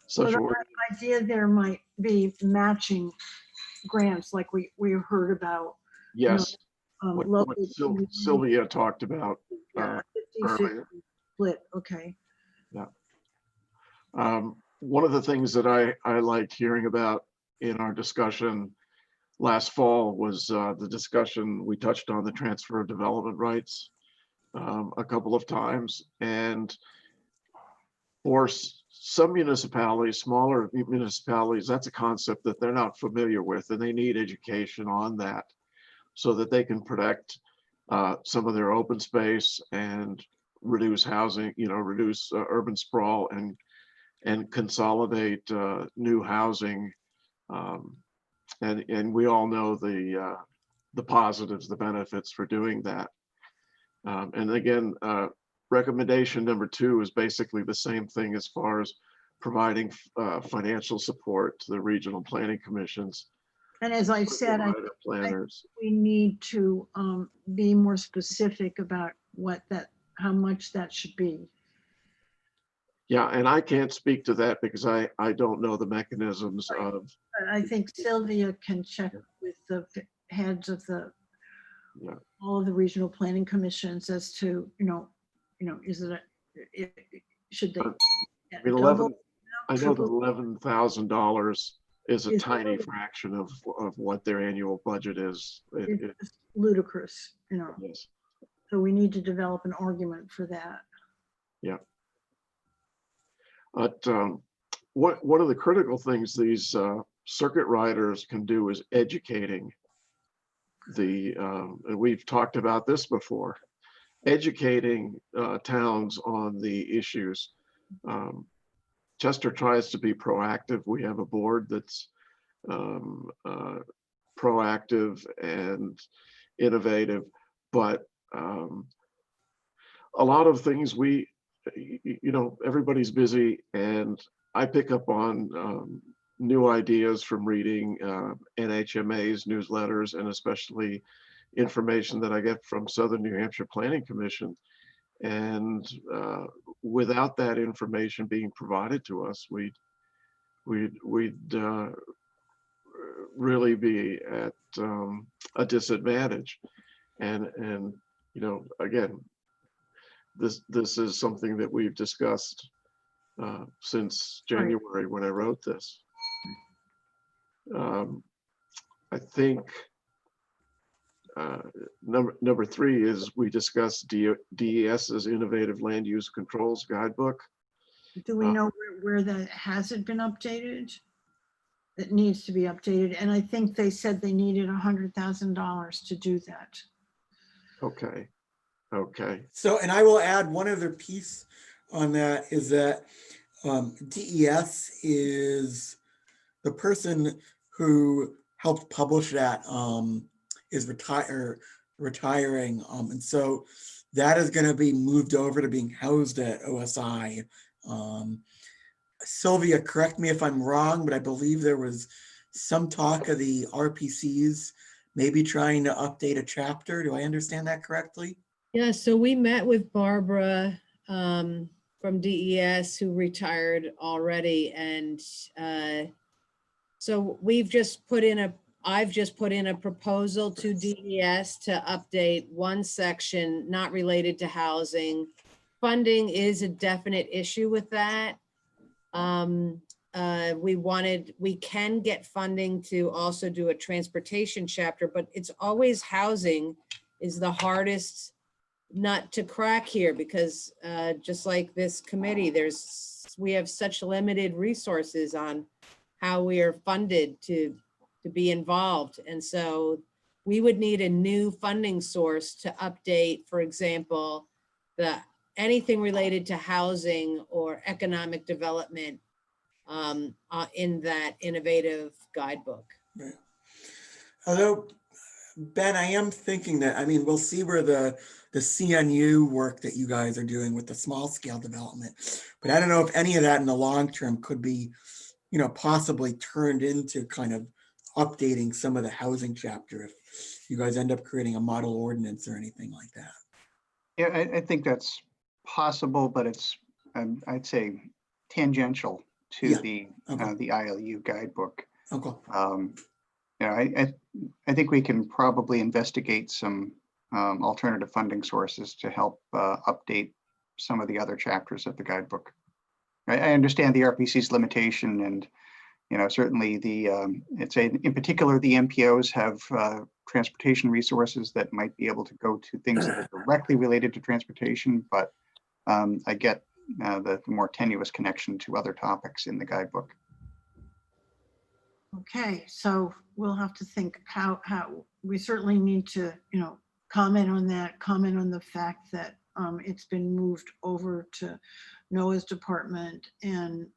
Speaker 1: So
Speaker 14: Such
Speaker 1: the idea there might be matching grants like we heard about.
Speaker 14: yes,
Speaker 1: What
Speaker 14: what Sylvia talked about earlier.
Speaker 1: Split, okay.
Speaker 14: Yeah. One of the things that I liked hearing about in our discussion last fall was the discussion, we touched on the transfer of development rights a couple of times. And for some municipalities, smaller municipalities, that's a concept that they're not familiar with, and they need education on that so that they can protect some of their open space and reduce housing, reduce urban sprawl and consolidate new housing. And we all know the positives, the benefits for doing that. And again, recommendation number 2 is basically the same thing as far as providing financial support to the regional planning commissions.
Speaker 1: And as I said, I think we need to be more specific about how much that should be.
Speaker 14: Yeah, and I can't speak to that because I don't know the mechanisms of.
Speaker 1: I think Sylvia can check with the heads of all of the regional planning commissions as to, is it should they?
Speaker 14: I mean, I know that $11,000 is a tiny fraction of what their annual budget is.
Speaker 1: It's ludicrous,
Speaker 14: Yes.
Speaker 1: So we need to develop an argument for that.
Speaker 14: Yeah. But one of the critical things these circuit riders can do is educating and we've talked about this before, educating towns on the issues. Chester tries to be proactive. We have a board that's proactive and innovative, but a lot of things everybody's busy, and I pick up on new ideas from reading NHMA's newsletters, and especially information that I get from Southern New Hampshire Planning Commission. And without that information being provided to us, we'd really be at a disadvantage. And again, this is something that we've discussed since January when I wrote this. I think number 3 is we discussed DES's Innovative Land Use Controls Guidebook.
Speaker 1: Do we know where that has it been updated? It needs to be updated, and I think they said they needed $100,000 to do that.
Speaker 14: Okay.
Speaker 9: So, and I will add one other piece on that is that DES is the person who helped publish that is retiring. And so that is going to be moved over to being housed at OSI. Sylvia, correct me if I'm wrong, but I believe there was some talk of the RPCs maybe trying to update a chapter. Do I understand that correctly?
Speaker 6: Yeah, so we met with Barbara from DES who retired already. And so I've just put in a proposal to DES to update one section not related to housing. Funding is a definite issue with that. We can get funding to also do a transportation chapter, but it's always housing is the hardest nut to crack here because just like this committee, we have such limited resources on how we are funded to be involved. And so we would need a new funding source to update, for example, anything related to housing or economic development in that innovative guidebook.
Speaker 9: Right. Although, Ben, I am thinking that, I mean, we'll see where the CNU work that you guys are doing with the small scale development, but I don't know if any of that in the long term could be, possibly turned into kind of updating some of the housing chapter if you guys end up creating a model ordinance or anything like that.
Speaker 3: Yeah, I think that's possible, but it's, I'd say, tangential to the ILU guidebook.
Speaker 9: Okay.
Speaker 3: I think we can probably investigate some alternative funding sources to help update some of the other chapters of the guidebook. I understand the RPC's limitation, and certainly in particular the MPOs have transportation resources that might be able to go to things that are directly related to transportation, but I get the more tenuous connection to other topics in the guidebook.
Speaker 1: Okay, so we'll have to think how we certainly need to, comment on that, comment on the fact that it's been moved over to Noah's department,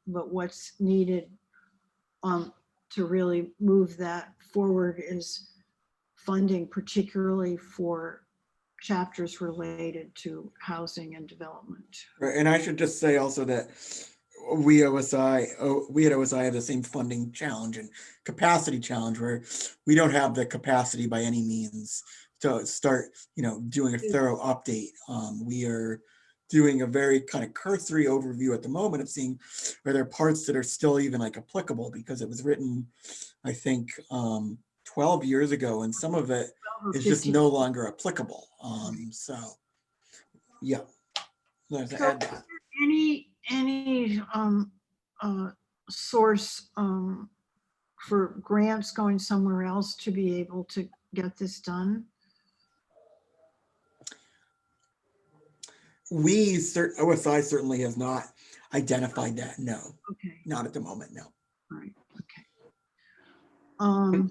Speaker 1: but what's needed to really move that forward is funding, particularly for chapters related to housing and development.
Speaker 9: Right, and I should just say also that we at OSI have the same funding challenge and capacity challenge where we don't have the capacity by any means to start, doing a thorough update. We are doing a very kind of cursory overview at the moment of seeing are there parts that are still even like applicable because it was written, I think, 12 years ago, and some of it is just no longer applicable. So, yeah.
Speaker 1: So is there any source for grants going somewhere else to be able to get this done?
Speaker 9: OSI certainly has not identified that. No.
Speaker 1: Okay.
Speaker 9: Not at the moment. No.
Speaker 1: All right. Okay.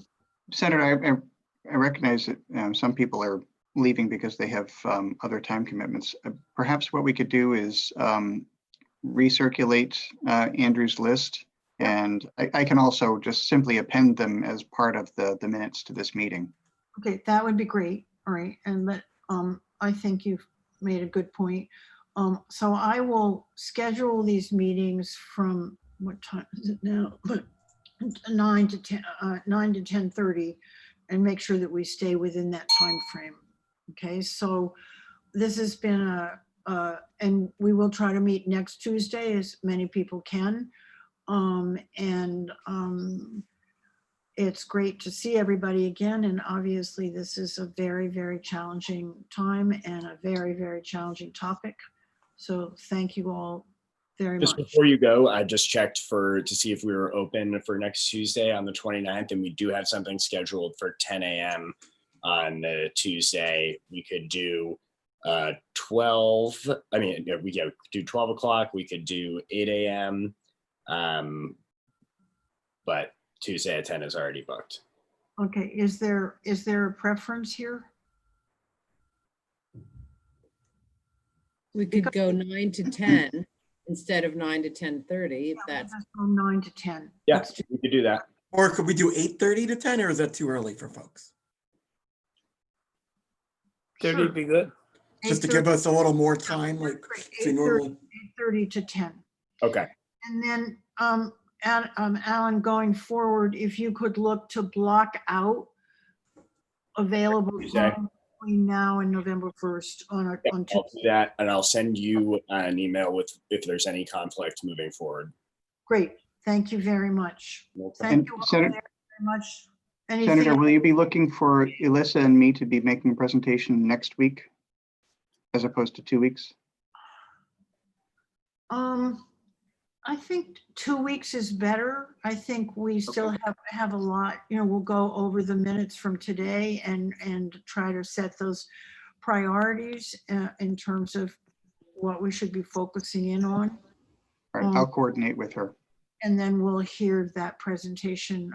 Speaker 3: Senator, I recognize that some people are leaving because they have other time commitments. Perhaps what we could do is recirculate Andrew's list, and I can also just simply append them as part of the minutes to this meeting.
Speaker 1: Okay, that would be great. All right, and I think you've made a good point. So I will schedule these meetings from what time is it now? 9 to 10:30, and make sure that we stay within that time frame. Okay, so this has been and we will try to meet next Tuesday as many people can. It's great to see everybody again. And obviously this is a very, very challenging time and a very, very challenging topic. So thank you all very much.
Speaker 2: Just before you go, I just checked to see if we were open for next Tuesday on the 29th, and we do have something scheduled for 10 a.m. on the Tuesday. We could do 12. I mean, we could do 12 o'clock. We could do 8 a.m. But Tuesday at 10 is already booked.
Speaker 1: Okay, is there a preference here?
Speaker 6: We could go 9 to 10 instead of 9 to 10:30 if that's.
Speaker 1: From 9 to 10.
Speaker 2: Yeah, we could do that.
Speaker 9: Or could we do 8:30 to 10, or is that too early for folks?
Speaker 10: 8:30 would be good.
Speaker 9: Just to give us a little more time, like say normally.
Speaker 1: 8:30 to 10.
Speaker 2: Okay.
Speaker 1: And then, Alan, going forward, if you could look to block out available
Speaker 2: Tuesday.
Speaker 1: time between now and November 1st on
Speaker 2: I'll do
Speaker 1: Tuesday.
Speaker 2: that, and I'll send you an email with if there's any conflict moving forward.
Speaker 1: Great. Thank you very much.
Speaker 2: No problem.
Speaker 1: Thank you all
Speaker 3: Senator-
Speaker 1: very much. Anything
Speaker 3: Senator, will you be looking for Elissa and me to be making a presentation next week as opposed to 2 weeks?
Speaker 1: I think 2 weeks is better. I think we still have a lot, we'll go over the minutes from today and try to set those priorities in terms of what we should be focusing in on.
Speaker 3: All right, I'll coordinate with her.
Speaker 1: And then we'll hear that presentation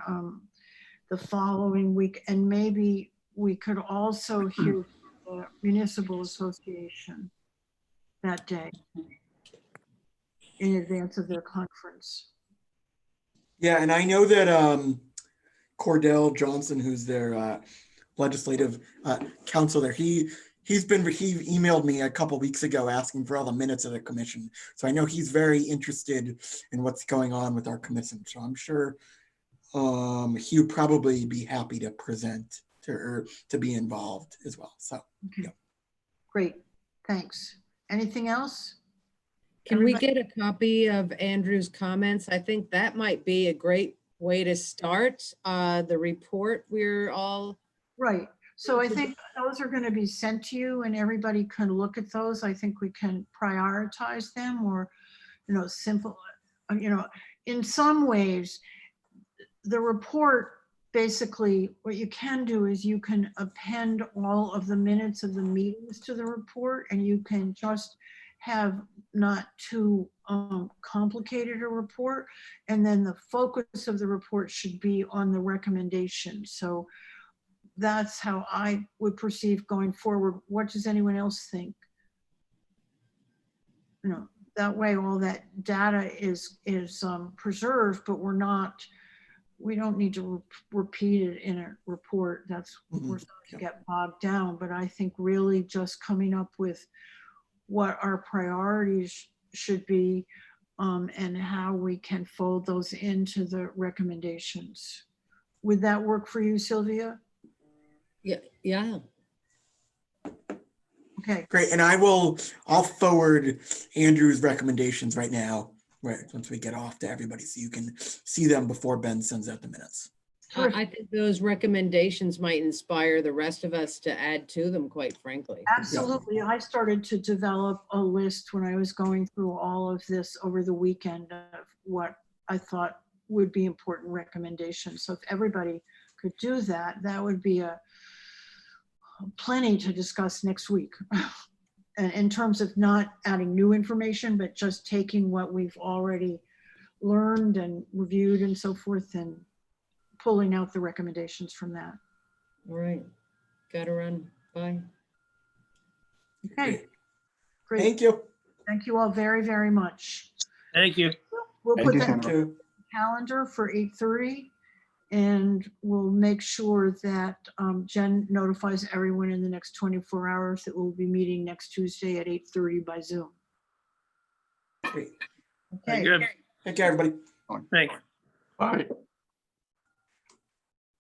Speaker 1: the following week. And maybe we could also hear the Municipal Association that day in advance of their conference.
Speaker 9: Yeah, and I know that Cordell Johnson, who's their legislative counsel there, he emailed me a couple weeks ago asking for all the minutes of the commission. So I know he's very interested in what's going on with our commission. So I'm sure he would probably be happy to present or to be involved as well. So
Speaker 1: okay.
Speaker 9: Yeah.
Speaker 1: Great, thanks. Anything else?
Speaker 6: Can we get a copy of Andrew's comments? I think that might be a great way to start the report we're all.
Speaker 1: Right. So I think those are going to be sent to you and everybody can look at those. I think we can prioritize them or, simple, in some ways, the report, basically what you can do is you can append all of the minutes of the meetings to the report and you can just have not too complicated a report. And then the focus of the report should be on the recommendation. So that's how I would perceive going forward. What does anyone else think? That way all that data is preserved, but we don't need to repeat it in a report. We're starting to get bogged down, but I think really just coming up with what our priorities should be and how we can fold those into the recommendations. Would that work for you, Sylvia?
Speaker 6: Yeah.
Speaker 1: Okay.
Speaker 9: Great. And I'll forward Andrew's recommendations right now, right, once we get off to everybody, so you can see them before Ben sends out the minutes.
Speaker 6: I think those recommendations might inspire the rest of us to add to them, quite frankly.
Speaker 1: Absolutely. I started to develop a list when I was going through all of this over the weekend of what I thought would be important recommendations. So if everybody could do that, that would be plenty to discuss next week. And in terms of not adding new information, but just taking what we've already learned and reviewed and so forth and pulling out the recommendations from that.
Speaker 6: All right. Gotta run. Bye.
Speaker 1: Okay. Great.
Speaker 9: Thank you.
Speaker 1: Thank you all very, very much.
Speaker 10: Thank you.
Speaker 1: We'll
Speaker 2: Thank
Speaker 1: put
Speaker 2: you,
Speaker 1: that in
Speaker 9: Senator.
Speaker 1: the calendar for 8:30 and we'll make sure that Jen notifies everyone in the next 24 hours that we'll be meeting next Tuesday at 8:30 by Zoom.
Speaker 9: Great.
Speaker 1: Okay.
Speaker 10: Good.
Speaker 9: Take care, everybody.
Speaker 10: Thanks.
Speaker 14: Bye.